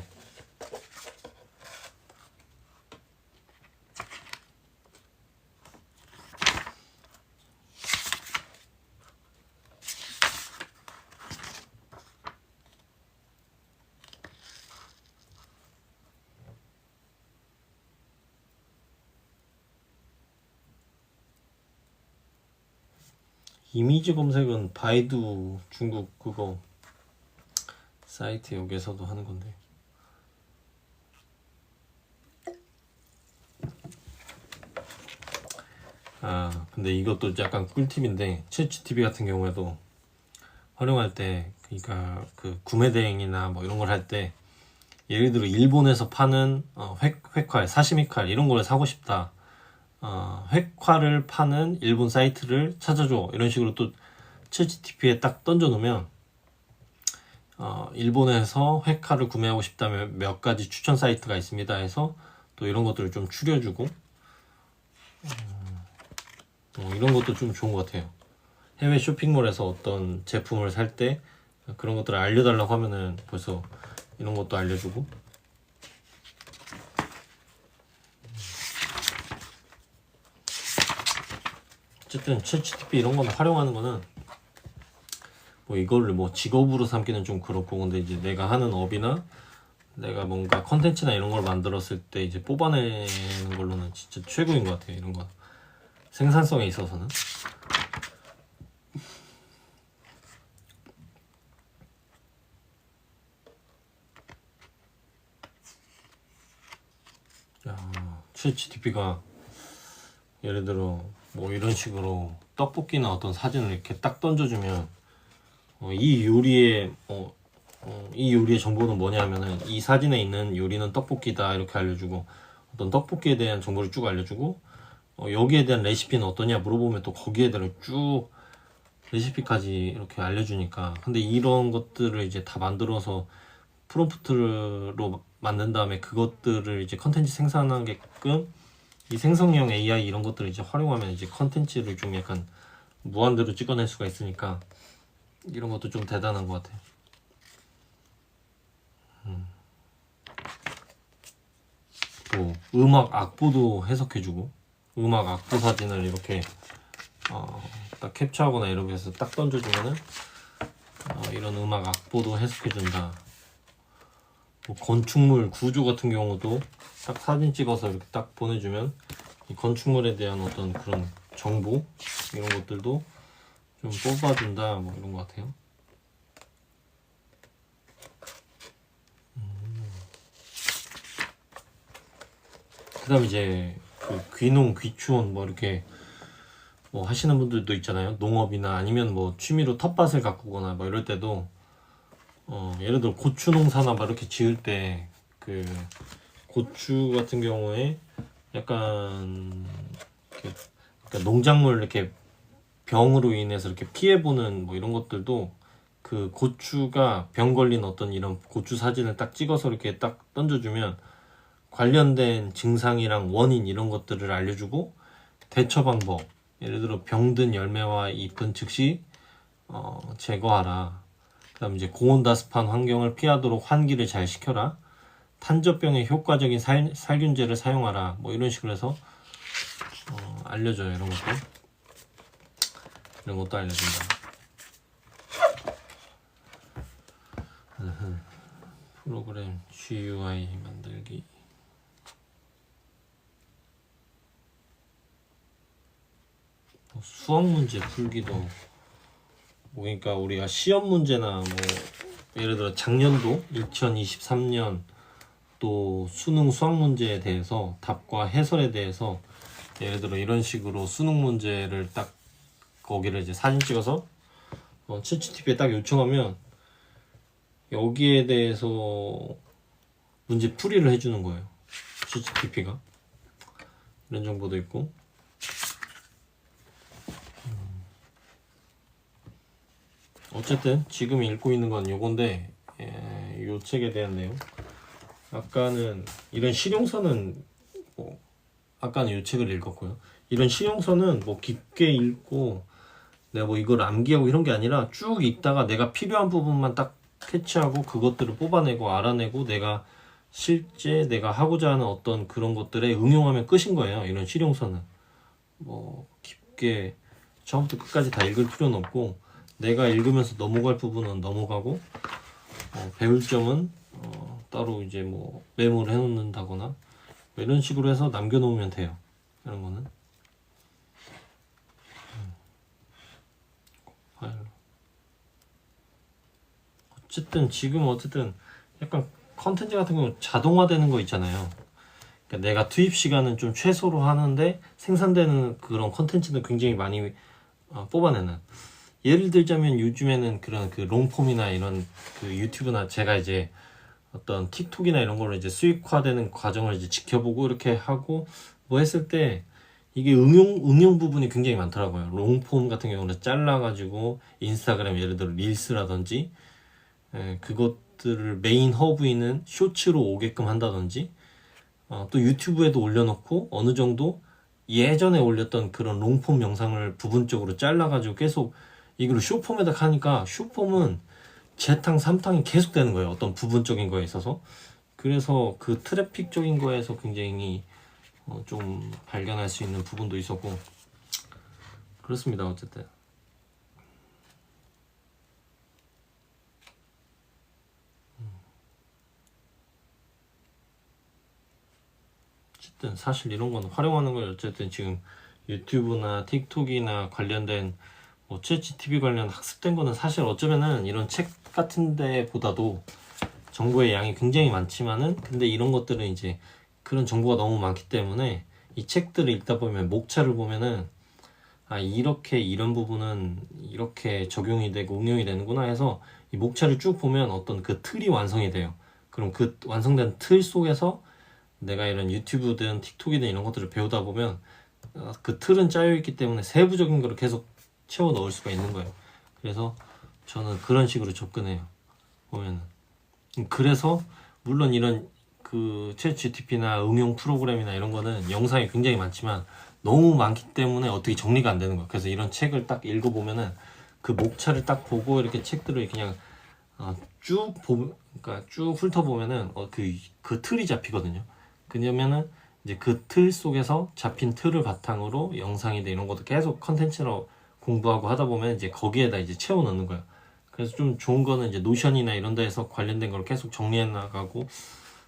이미지 검색은 바이두 중국 그거 사이트 여기에서도 하는 건데 근데 이것도 약간 꿀팁인데 챗GPT 같은 경우에도 활용할 때 그러니까 그 구매 대행이나 뭐 이런 걸 할 때 예를 들어 일본에서 파는 획활, 사시미칼 이런 걸 사고 싶다. 획활을 파는 일본 사이트를 찾아줘 이런 식으로 또 챗GPT에 딱 던져 놓으면 일본에서 획활을 구매하고 싶다면 몇 가지 추천 사이트가 있습니다 해서 또 이런 것들을 좀 추려주고 이런 것도 좀 좋은 것 같아요. 해외 쇼핑몰에서 어떤 제품을 살 때 그런 것들을 알려달라고 하면은 벌써 이런 것도 알려주고 어쨌든 챗GPT 이런 건 활용하는 거는 뭐 이거를 뭐 직업으로 삼기는 좀 그렇고 근데 이제 내가 하는 업이나 내가 뭔가 컨텐츠나 이런 걸 만들었을 때 이제 뽑아내는 걸로는 진짜 최고인 것 같아요. 이런 거 생산성에 있어서는 챗GPT가 예를 들어 뭐 이런 식으로 떡볶이나 어떤 사진을 이렇게 딱 던져주면 이 요리의 이 요리의 정보는 뭐냐면은 이 사진에 있는 요리는 떡볶이다 이렇게 알려주고 어떤 떡볶이에 대한 정보를 쭉 알려주고 여기에 대한 레시피는 어떠냐 물어보면 또 거기에 대한 쭉 레시피까지 이렇게 알려주니까 근데 이런 것들을 이제 다 만들어서 프롬프트로 만든 다음에 그것들을 이제 컨텐츠 생산하게끔 이 생성형 AI 이런 것들을 이제 활용하면 이제 컨텐츠를 좀 약간 무한대로 찍어낼 수가 있으니까 이런 것도 좀 대단한 것 같아요. 또 음악 악보도 해석해주고 음악 악보 사진을 이렇게 딱 캡처하거나 이렇게 해서 딱 던져주면은 이런 음악 악보도 해석해준다. 뭐 건축물 구조 같은 경우도 딱 사진 찍어서 이렇게 딱 보내주면 이 건축물에 대한 어떤 그런 정보 이런 것들도 좀 뽑아준다 뭐 이런 것 같아요. 그다음 이제 그 귀농, 귀촌 뭐 이렇게 뭐 하시는 분들도 있잖아요. 농업이나 아니면 뭐 취미로 텃밭을 가꾸거나 뭐 이럴 때도 예를 들어 고추 농사나 막 이렇게 지을 때 그 고추 같은 경우에 약간 이렇게 그러니까 농작물 이렇게 병으로 인해서 이렇게 피해보는 뭐 이런 것들도 그 고추가 병 걸린 어떤 이런 고추 사진을 딱 찍어서 이렇게 딱 던져주면 관련된 증상이랑 원인 이런 것들을 알려주고 대처 방법 예를 들어 병든 열매와 잎은 즉시 제거하라. 그다음 이제 고온다습한 환경을 피하도록 환기를 잘 시켜라. 탄저병에 효과적인 살균제를 사용하라. 뭐 이런 식으로 해서 알려줘요. 이런 것도 알려준다. 프로그램 GUI 만들기. 수학 문제 풀기도 뭐 그러니까 우리가 시험 문제나 뭐 예를 들어 작년도 2023년 또 수능 수학 문제에 대해서 답과 해설에 대해서 예를 들어 이런 식으로 수능 문제를 딱 거기를 이제 사진 찍어서 챗GPT에 딱 요청하면 여기에 대해서 문제 풀이를 해주는 거예요. 챗GPT가 이런 정보도 있고 어쨌든 지금 읽고 있는 건 요건데 요 책에 대한 내용 아까는 이런 실용서는 뭐 아까는 요 책을 읽었고요. 이런 실용서는 뭐 깊게 읽고 내가 뭐 이걸 암기하고 이런 게 아니라 쭉 읽다가 내가 필요한 부분만 딱 캐치하고 그것들을 뽑아내고 알아내고 내가 실제 내가 하고자 하는 어떤 그런 것들에 응용하면 끝인 거예요. 이런 실용서는 뭐 깊게 처음부터 끝까지 다 읽을 필요는 없고 내가 읽으면서 넘어갈 부분은 넘어가고 배울 점은 따로 이제 뭐 메모를 해놓는다거나 뭐 이런 식으로 해서 남겨놓으면 돼요. 이런 거는 파일로. 어쨌든 약간 컨텐츠 같은 경우 자동화되는 거 있잖아요. 그러니까 내가 투입 시간은 좀 최소로 하는데 생산되는 그런 컨텐츠는 굉장히 많이 뽑아내는. 예를 들자면 요즘에는 그런 그 롱폼이나 이런 그 유튜브나 제가 이제 어떤 틱톡이나 이런 걸로 이제 수익화되는 과정을 이제 지켜보고 이렇게 하고 뭐 했을 때 이게 응용 부분이 굉장히 많더라고요. 롱폼 같은 경우는 잘라가지고 인스타그램 예를 들어 릴스라든지 그것들을 메인 허브이는 쇼츠로 오게끔 한다든지 또 유튜브에도 올려놓고 어느 정도 예전에 올렸던 그런 롱폼 영상을 부분적으로 잘라가지고 계속 이걸 쇼폼에다 하니까 쇼폼은 재탕, 삼탕이 계속 되는 거예요. 어떤 부분적인 거에 있어서. 그래서 그 트래픽적인 거에서 굉장히 좀 발견할 수 있는 부분도 있었고 그렇습니다. 어쨌든 사실 이런 건 활용하는 걸 어쨌든 지금 유튜브나 틱톡이나 관련된 뭐 챗GPT 관련 학습된 거는 사실 어쩌면은 이런 책 같은 데보다도 정보의 양이 굉장히 많지만은 근데 이런 것들은 이제 그런 정보가 너무 많기 때문에 이 책들을 읽다 보면 목차를 보면은 이렇게 이런 부분은 이렇게 적용이 되고 응용이 되는구나 해서 이 목차를 쭉 보면 어떤 그 틀이 완성이 돼요. 그럼 그 완성된 틀 속에서 내가 이런 유튜브든 틱톡이든 이런 것들을 배우다 보면 그 틀은 짜여 있기 때문에 세부적인 거를 계속 채워 넣을 수가 있는 거예요. 그래서 저는 그런 식으로 접근해요. 보면은 그래서 물론 이런 그 챗GPT나 응용 프로그램이나 이런 거는 영상이 굉장히 많지만 너무 많기 때문에 어떻게 정리가 안 되는 거예요. 그래서 이런 책을 딱 읽어보면은 그 목차를 딱 보고 이렇게 책들을 그냥 그러니까 쭉 훑어보면은 그 틀이 잡히거든요. 그러면은 이제 그 틀 속에서 잡힌 틀을 바탕으로 영상이나 이런 것도 계속 컨텐츠로 공부하고 하다 보면 이제 거기에다 이제 채워 넣는 거예요. 그래서 좀 좋은 거는 이제 노션이나 이런 데에서 관련된 걸 계속 정리해 나가고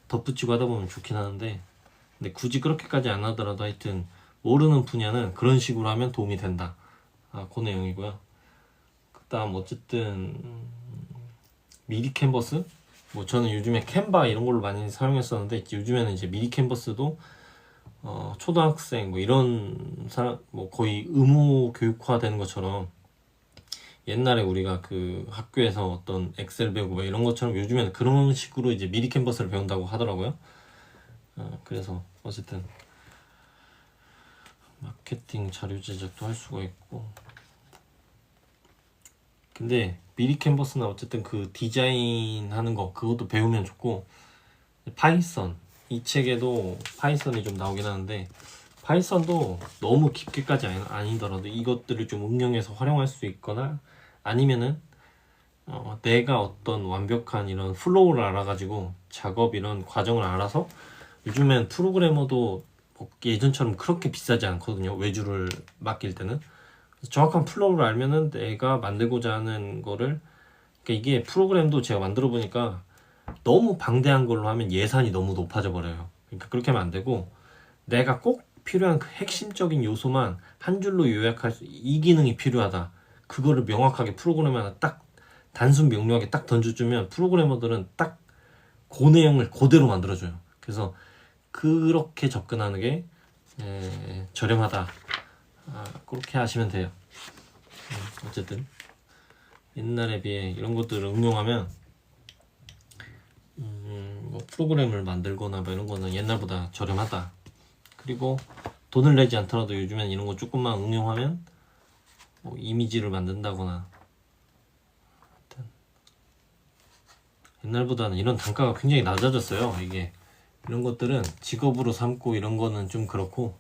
덧붙이고 하다 보면 좋긴 하는데 근데 굳이 그렇게까지 안 하더라도 하여튼 모르는 분야는 그런 식으로 하면 도움이 된다. 그 내용이고요. 그 다음 어쨌든 미리 캔버스 뭐 저는 요즘에 캔바 이런 걸로 많이 사용했었는데 요즘에는 이제 미리 캔버스도 초등학생 뭐 이런 사람 뭐 거의 의무 교육화되는 것처럼 옛날에 우리가 그 학교에서 어떤 엑셀 배우고 뭐 이런 것처럼 요즘에는 그런 식으로 이제 미리 캔버스를 배운다고 하더라고요. 그래서 어쨌든 마케팅 자료 제작도 할 수가 있고, 근데 미리 캔버스나 어쨌든 그 디자인 하는 거 그것도 배우면 좋고, 파이썬 이 책에도 파이썬이 좀 나오긴 하는데 파이썬도 너무 깊게까지 아니더라도 이것들을 좀 응용해서 활용할 수 있거나 아니면은 내가 어떤 완벽한 이런 플로우를 알아가지고 작업 이런 과정을 알아서, 요즘엔 프로그래머도 뭐 예전처럼 그렇게 비싸지 않거든요. 외주를 맡길 때는. 그래서 정확한 플로우를 알면은 내가 만들고자 하는 거를, 그러니까 이게 프로그램도 제가 만들어 보니까 너무 방대한 걸로 하면 예산이 너무 높아져 버려요. 그러니까 그렇게 하면 안 되고, 내가 꼭 필요한 그 핵심적인 요소만 한 줄로 요약할 수, 이 기능이 필요하다, 그거를 명확하게 프로그램 하나 딱 단순 명료하게 딱 던져주면 프로그래머들은 딱 그 내용을 그대로 만들어줘요. 그래서 그렇게 접근하는 게 저렴하다, 그렇게 하시면 돼요. 어쨌든 옛날에 비해 이런 것들을 응용하면 뭐 프로그램을 만들거나 뭐 이런 거는 옛날보다 저렴하다. 그리고 돈을 내지 않더라도 요즘엔 이런 거 조금만 응용하면 뭐 이미지를 만든다거나, 옛날보다는 이런 단가가 굉장히 낮아졌어요. 이게 이런 것들은 직업으로 삼고 이런 거는 좀 그렇고,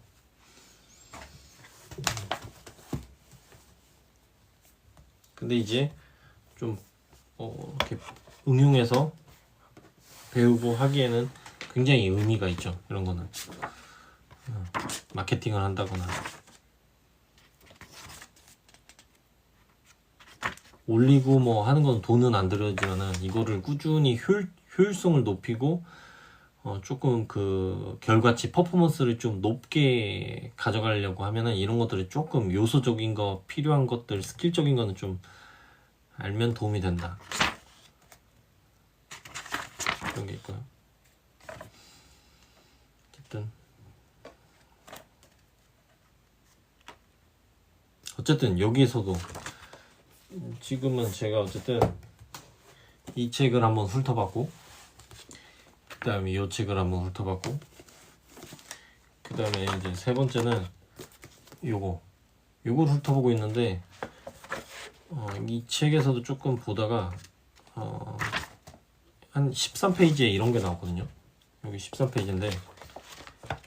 근데 이제 좀 이렇게 응용해서 배우고 하기에는 굉장히 의미가 있죠. 이런 거는 마케팅을 한다거나 올리고 뭐 하는 건 돈은 안 들어지만은, 이거를 꾸준히 효율성을 높이고 조금 그 결과치 퍼포먼스를 좀 높게 가져가려고 하면은 이런 것들이 조금 요소적인 거, 필요한 것들, 스킬적인 거는 좀 알면 도움이 된다, 그런 게 있고요. 어쨌든 여기에서도 지금은 제가 어쨌든 이 책을 한번 훑어봤고, 그 다음에 이 책을 한번 훑어봤고, 그 다음에 이제 세 번째는 요걸 훑어보고 있는데, 이 책에서도 조금 보다가 한 13페이지에 이런 게 나왔거든요. 여기 13페이지인데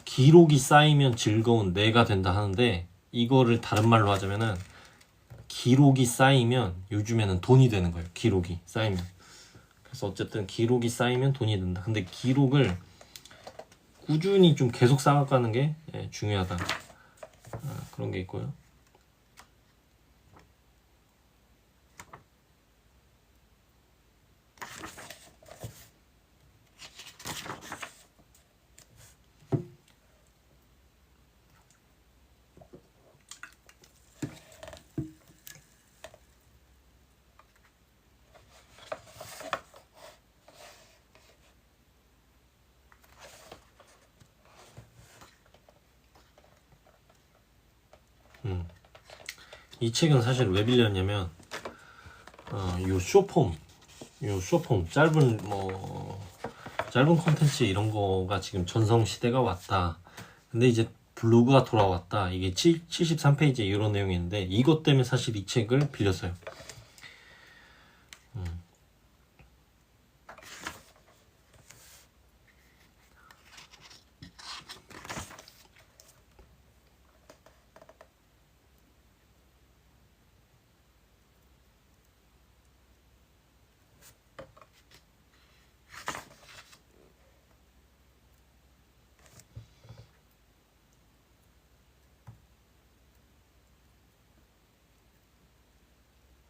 기록이 쌓이면 즐거운 내가 된다 하는데, 이거를 다른 말로 하자면은 기록이 쌓이면 요즘에는 돈이 되는 거예요. 기록이 쌓이면. 그래서 어쨌든 기록이 쌓이면 돈이 된다. 근데 기록을 꾸준히 좀 계속 쌓아가는 게 중요하다, 그런 게 있고요. 이 책은 사실 왜 빌렸냐면 요 쇼폼 짧은 콘텐츠 이런 거가 지금 전성 시대가 왔다. 근데 이제 블로그가 돌아왔다. 이게 73페이지에 이런 내용이 있는데, 이것 때문에 사실 이 책을 빌렸어요.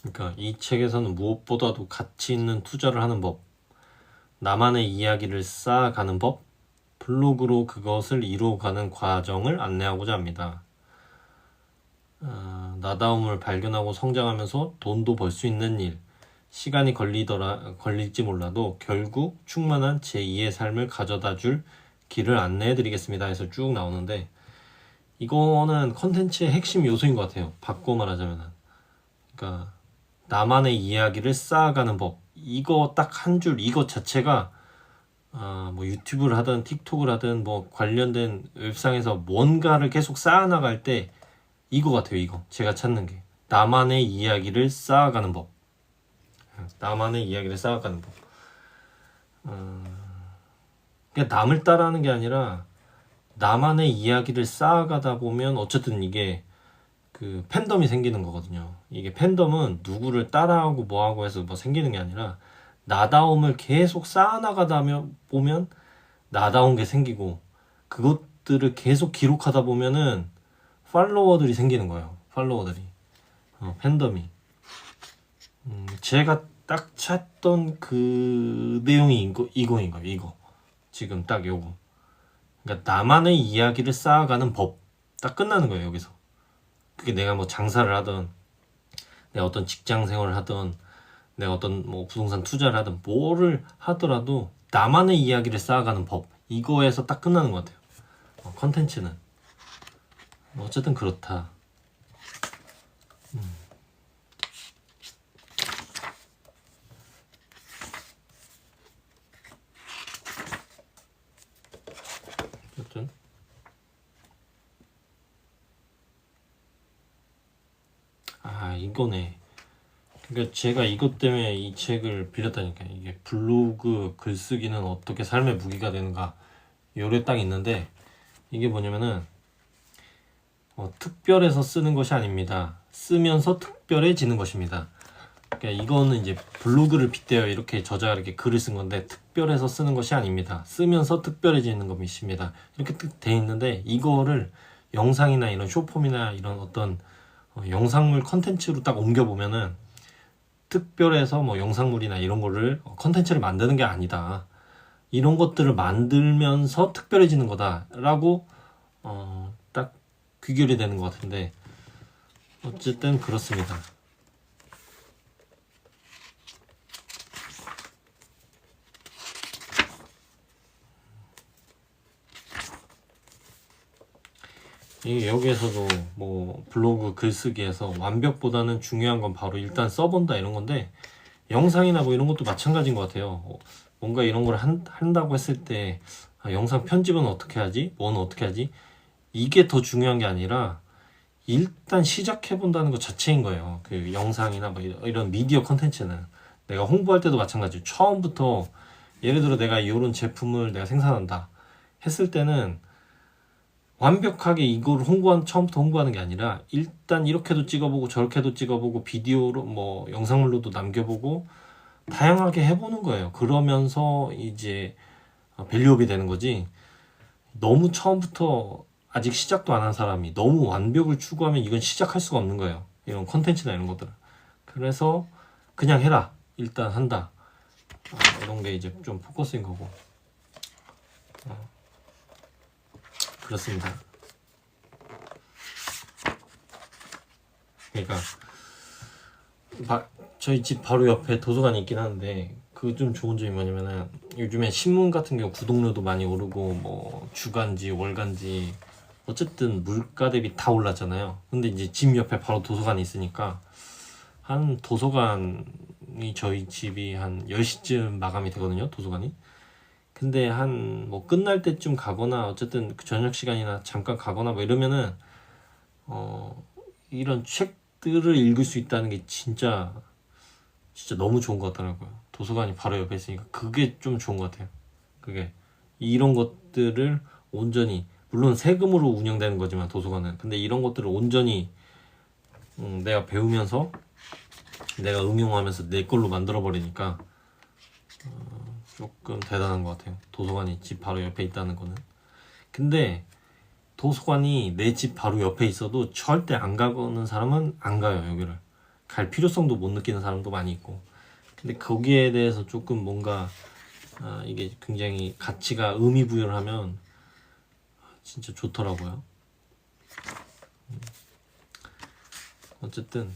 그러니까 이 책에서는 무엇보다도 가치 있는 투자를 하는 법, 나만의 이야기를 쌓아가는 법, 블로그로 그것을 이루어가는 과정을 안내하고자 합니다. 나다움을 발견하고 성장하면서 돈도 벌 수 있는 일, 시간이 걸릴지 몰라도 결국 충만한 제2의 삶을 가져다 줄 길을 안내해 드리겠습니다 해서 쭉 나오는데, 이거는 컨텐츠의 핵심 요소인 것 같아요. 바꿔 말하자면은. 그러니까 나만의 이야기를 쌓아가는 법. 이거 딱 한 줄, 이거 자체가 뭐 유튜브를 하든 틱톡을 하든 뭐 관련된 웹상에서 뭔가를 계속 쌓아나갈 때 이거 같아요. 이거 제가 찾는 게 나만의 이야기를 쌓아가는 법. 나만의 이야기를 쌓아가는 법. 그냥 남을 따라하는 게 아니라 나만의 이야기를 쌓아가다 보면 어쨌든 이게 그 팬덤이 생기는 거거든요. 이게 팬덤은 누구를 따라하고 뭐하고 해서 뭐 생기는 게 아니라 나다움을 계속 쌓아나가다 보면 나다운 게 생기고, 그것들을 계속 기록하다 보면은 팔로워들이 생기는 거예요. 팔로워들이. 팬덤이. 제가 딱 찾던 그 내용이 이거인 거예요. 이거. 지금 딱 요거. 그러니까 나만의 이야기를 쌓아가는 법. 딱 끝나는 거예요. 여기서. 그게 내가 뭐 장사를 하든, 내가 어떤 직장 생활을 하든, 내가 어떤 뭐 부동산 투자를 하든 뭐를 하더라도 나만의 이야기를 쌓아가는 법. 이거에서 딱 끝나는 것 같아요. 컨텐츠는. 어쨌든 그렇다. 어쨌든 이거네. 그러니까 제가 이것 때문에 이 책을 빌렸다니까. 이게 블로그 글쓰기는 어떻게 삶의 무기가 되는가, 요래 딱 있는데, 이게 뭐냐면은 특별해서 쓰는 것이 아닙니다. 쓰면서 특별해지는 것입니다. 그러니까 이거는 이제 블로그를 빗대어 이렇게 저자가 이렇게 글을 쓴 건데, 특별해서 쓰는 것이 아닙니다. 쓰면서 특별해지는 것입니다. 이렇게 돼 있는데, 이거를 영상이나 이런 쇼폼이나 이런 어떤 영상물 컨텐츠로 딱 옮겨보면은, 특별해서 뭐 영상물이나 이런 거를 컨텐츠를 만드는 게 아니다. 이런 것들을 만들면서 특별해지는 거다라고 딱 귀결이 되는 것 같은데, 어쨌든 그렇습니다. 여기에서도 뭐 블로그 글쓰기에서 완벽보다는 중요한 건 바로 일단 써본다 이런 건데, 영상이나 뭐 이런 것도 마찬가지인 것 같아요. 뭔가 이런 걸 한다고 했을 때 영상 편집은 어떻게 하지? 뭐는 어떻게 하지? 이게 더 중요한 게 아니라 일단 시작해본다는 것 자체인 거예요. 그 영상이나 뭐 이런 미디어 컨텐츠는 내가 홍보할 때도 마찬가지예요. 처음부터 예를 들어 내가 이런 제품을 내가 생산한다 했을 때는 완벽하게 이걸 처음부터 홍보하는 게 아니라 일단 이렇게도 찍어보고 저렇게도 찍어보고 비디오로 뭐 영상물로도 남겨보고 다양하게 해보는 거예요. 그러면서 이제 밸류업이 되는 거지. 너무 처음부터 아직 시작도 안 한 사람이 너무 완벽을 추구하면 이건 시작할 수가 없는 거예요. 이런 컨텐츠나 이런 것들은. 그래서 그냥 해라. 일단 한다. 이런 게 이제 좀 포커스인 거고. 그렇습니다. 그러니까 저희 집 바로 옆에 도서관이 있긴 한데, 그 좀 좋은 점이 뭐냐면은 요즘에 신문 같은 경우 구독료도 많이 오르고 뭐 주간지 월간지 어쨌든 물가 대비 다 올랐잖아요. 근데 이제 집 옆에 바로 도서관이 있으니까, 한 도서관이 저희 집이 한 10시쯤 마감이 되거든요. 도서관이. 근데 한 뭐 끝날 때쯤 가거나 어쨌든 그 저녁 시간이나 잠깐 가거나 뭐 이러면은 이런 책들을 읽을 수 있다는 게 진짜 너무 좋은 것 같더라고요. 도서관이 바로 옆에 있으니까 그게 좀 좋은 것 같아요. 그게 이런 것들을 온전히, 물론 세금으로 운영되는 거지만 도서관은, 근데 이런 것들을 온전히 내가 배우면서 내가 응용하면서 내 걸로 만들어 버리니까 조금 대단한 것 같아요. 도서관이 집 바로 옆에 있다는 거는. 근데 도서관이 내 집 바로 옆에 있어도 절대 안 가는 사람은 안 가요. 여기를 갈 필요성도 못 느끼는 사람도 많이 있고. 근데 거기에 대해서 조금 뭔가 이게 굉장히 가치가 의미 부여를 하면 진짜 좋더라고요. 어쨌든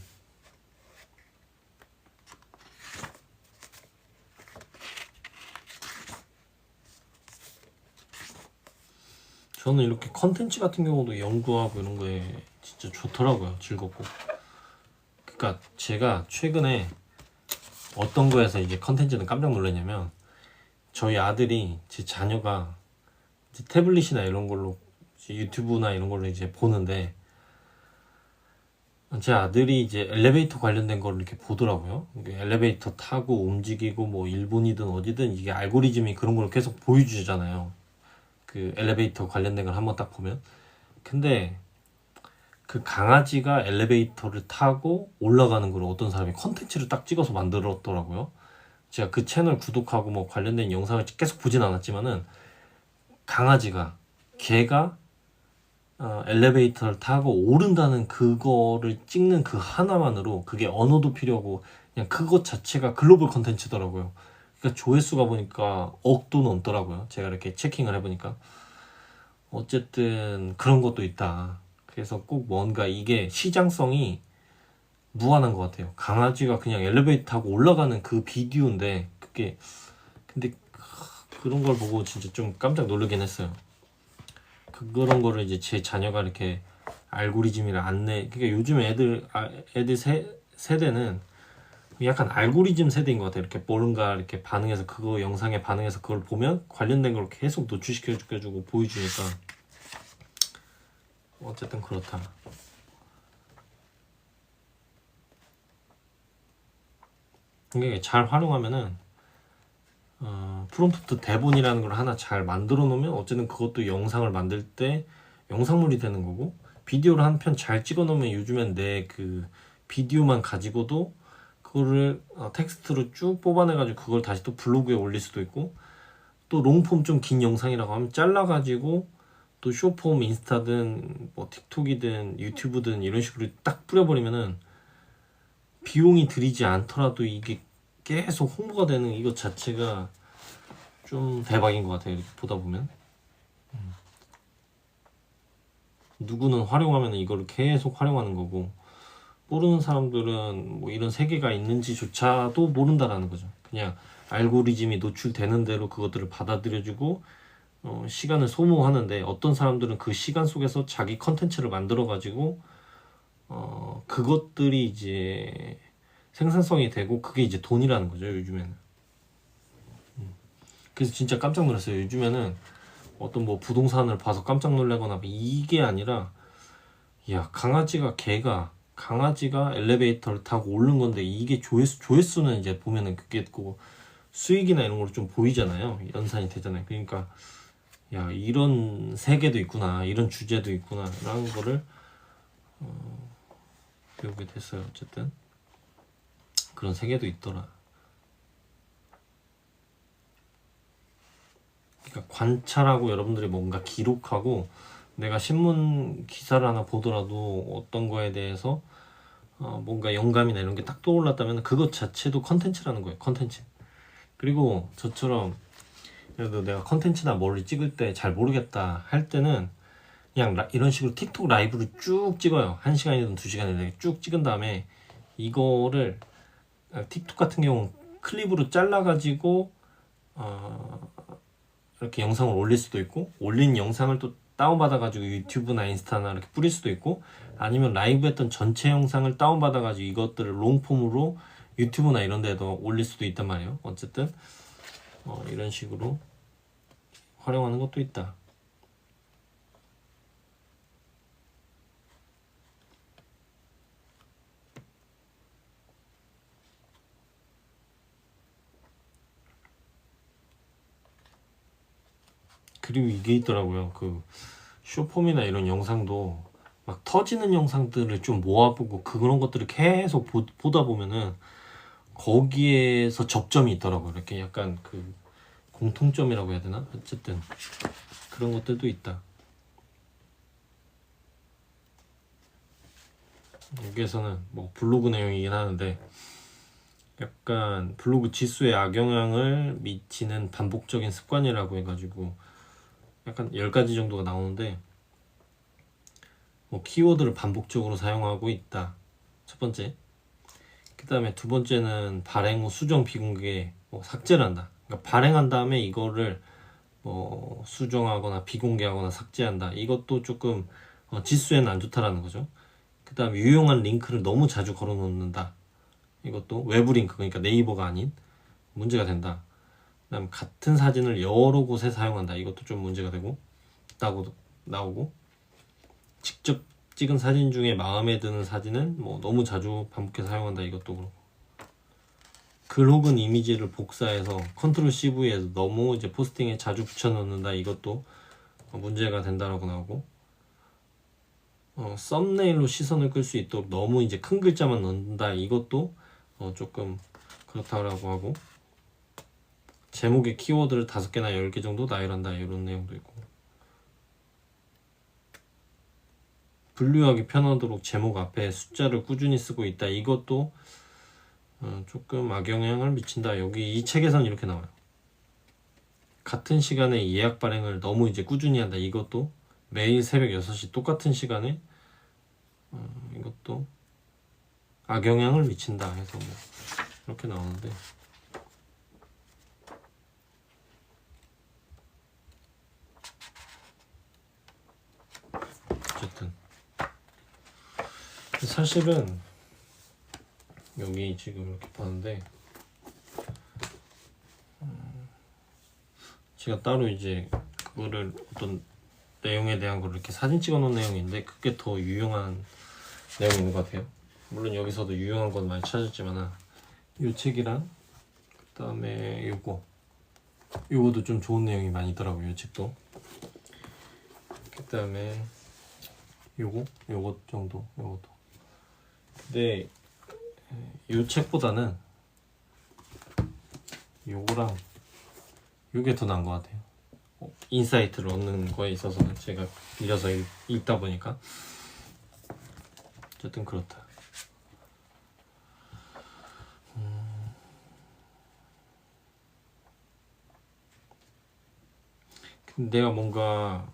저는 이렇게 컨텐츠 같은 경우도 연구하고 이런 거에 진짜 좋더라고요. 즐겁고. 그러니까 제가 최근에 어떤 거에서 이제 컨텐츠는 깜짝 놀랐냐면 저희 아들이 제 자녀가 이제 태블릿이나 이런 걸로 이제 유튜브나 이런 걸로 이제 보는데 제 아들이 이제 엘리베이터 관련된 걸 이렇게 보더라고요. 이게 엘리베이터 타고 움직이고 뭐 일본이든 어디든 이게 알고리즘이 그런 걸 계속 보여주잖아요. 그 엘리베이터 관련된 걸 한번 딱 보면. 근데 그 강아지가 엘리베이터를 타고 올라가는 걸 어떤 사람이 컨텐츠를 딱 찍어서 만들었더라고요. 제가 그 채널 구독하고 뭐 관련된 영상을 계속 보진 않았지만은 강아지가 걔가 엘리베이터를 타고 오른다는 그거를 찍는 그 하나만으로 그게 언어도 필요하고 그냥 그것 자체가 글로벌 컨텐츠더라고요. 그러니까 조회수가 보니까 억도 넘더라고요. 제가 이렇게 체킹을 해보니까 어쨌든 그런 것도 있다. 그래서 꼭 뭔가 이게 시장성이 무한한 것 같아요. 강아지가 그냥 엘리베이터 타고 올라가는 그 비디오인데 그게 근데 그런 걸 보고 진짜 좀 깜짝 놀라긴 했어요. 그런 거를 이제 제 자녀가 이렇게 알고리즘이랑 안내 그러니까 요즘 애들 세대는 약간 알고리즘 세대인 것 같아요. 이렇게 뭔가 이렇게 반응해서 그거 영상에 반응해서 그걸 보면 관련된 걸 계속 노출시켜주고 보여주니까 어쨌든 그렇다. 이게 잘 활용하면은 프롬프트 대본이라는 걸 하나 잘 만들어 놓으면 어쨌든 그것도 영상을 만들 때 영상물이 되는 거고 비디오를 한 편 잘 찍어 놓으면 요즘엔 내 그 비디오만 가지고도 그거를 텍스트로 쭉 뽑아내 가지고 그걸 다시 또 블로그에 올릴 수도 있고 또 롱폼 좀 긴 영상이라고 하면 잘라 가지고 또 쇼폼 인스타든 뭐 틱톡이든 유튜브든 이런 식으로 딱 뿌려버리면은 비용이 들이지 않더라도 이게 계속 홍보가 되는 이것 자체가 좀 대박인 것 같아요. 이렇게 보다 보면 누구는 활용하면 이거를 계속 활용하는 거고 모르는 사람들은 뭐 이런 세계가 있는지조차도 모른다라는 거죠. 그냥 알고리즘이 노출되는 대로 그것들을 받아들여주고 시간을 소모하는데 어떤 사람들은 그 시간 속에서 자기 컨텐츠를 만들어가지고 그것들이 이제 생산성이 되고 그게 이제 돈이라는 거죠. 요즘에는. 그래서 진짜 깜짝 놀랐어요. 요즘에는 어떤 뭐 부동산을 봐서 깜짝 놀라거나 이게 아니라 야 강아지가 엘리베이터를 타고 오른 건데 이게 조회수는 이제 보면은 그게 그 수익이나 이런 걸로 좀 보이잖아요. 연산이 되잖아요. 그러니까 야 이런 세계도 있구나, 이런 주제도 있구나 라는 거를 배우게 됐어요. 어쨌든 그런 세계도 있더라. 그러니까 관찰하고 여러분들이 뭔가 기록하고 내가 신문 기사를 하나 보더라도 어떤 거에 대해서 뭔가 영감이나 이런 게 딱 떠올랐다면 그것 자체도 컨텐츠라는 거예요. 컨텐츠. 그리고 저처럼 그래도 내가 컨텐츠나 뭐를 찍을 때 잘 모르겠다 할 때는 그냥 이런 식으로 틱톡 라이브를 쭉 찍어요. 1시간이든 2시간이든 쭉 찍은 다음에 이거를 틱톡 같은 경우는 클립으로 잘라가지고 이렇게 영상을 올릴 수도 있고 올린 영상을 또 다운받아가지고 유튜브나 인스타나 이렇게 뿌릴 수도 있고 아니면 라이브 했던 전체 영상을 다운받아가지고 이것들을 롱폼으로 유튜브나 이런 데도 올릴 수도 있단 말이에요. 어쨌든 이런 식으로 활용하는 것도 있다. 그리고 이게 있더라고요. 그 쇼폼이나 이런 영상도 막 터지는 영상들을 좀 모아보고 그런 것들을 계속 보다 보면은 거기에서 접점이 있더라고요. 이렇게 약간 그 공통점이라고 해야 되나? 어쨌든 그런 것들도 있다. 여기에서는 뭐 블로그 내용이긴 하는데 약간 블로그 지수에 악영향을 미치는 반복적인 습관이라고 해가지고 약간 10가지 정도가 나오는데 뭐 키워드를 반복적으로 사용하고 있다. 첫 번째. 그 다음에 두 번째는 발행 후 수정 비공개 뭐 삭제를 한다. 그러니까 발행한 다음에 이거를 뭐 수정하거나 비공개하거나 삭제한다. 이것도 조금 지수에는 안 좋다라는 거죠. 그 다음 유용한 링크를 너무 자주 걸어 놓는다. 이것도 외부 링크, 그러니까 네이버가 아닌 문제가 된다. 그 다음 같은 사진을 여러 곳에 사용한다. 이것도 좀 문제가 되고 나오고, 직접 찍은 사진 중에 마음에 드는 사진은 뭐 너무 자주 반복해서 사용한다. 이것도 그렇고, 글 혹은 이미지를 복사해서 컨트롤 CV에서 너무 이제 포스팅에 자주 붙여넣는다. 이것도 문제가 된다라고 나오고, 썸네일로 시선을 끌 수 있도록 너무 이제 큰 글자만 넣는다. 이것도 조금 그렇다라고 하고, 제목에 키워드를 5개나 10개 정도 나열한다. 이런 내용도 있고, 분류하기 편하도록 제목 앞에 숫자를 꾸준히 쓰고 있다. 이것도 조금 악영향을 미친다. 여기 이 책에서는 이렇게 나와요. 같은 시간에 예약 발행을 너무 이제 꾸준히 한다. 이것도 매일 새벽 6시 똑같은 시간에 이것도 악영향을 미친다 해서 뭐 이렇게 나오는데, 어쨌든 사실은 여기 지금 이렇게 봤는데, 제가 따로 이제 그거를 어떤 내용에 대한 걸 이렇게 사진 찍어 놓은 내용인데, 그게 더 유용한 내용이 있는 것 같아요. 물론 여기서도 유용한 건 많이 찾았지만, 이 책이랑 그 다음에 요거도 좀 좋은 내용이 많이 있더라고요. 이 책도. 그 다음에 요거 정도, 요것도. 근데 이 책보다는 요거랑 요게 더 나은 것 같아요. 인사이트를 얻는 거에 있어서는 제가 빌려서 읽다 보니까. 어쨌든 그렇다. 근데 내가 뭔가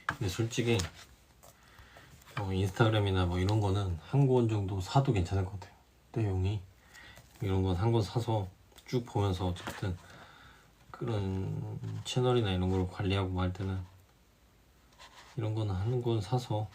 근데 솔직히 인스타그램이나 뭐 이런 거는 한 권 정도 사도 괜찮을 것 같아요. 내용이 이런 건 한 권 사서 쭉 보면서, 어쨌든 그런 채널이나 이런 걸 관리하고 할 때는 이런 거는 한 권 사서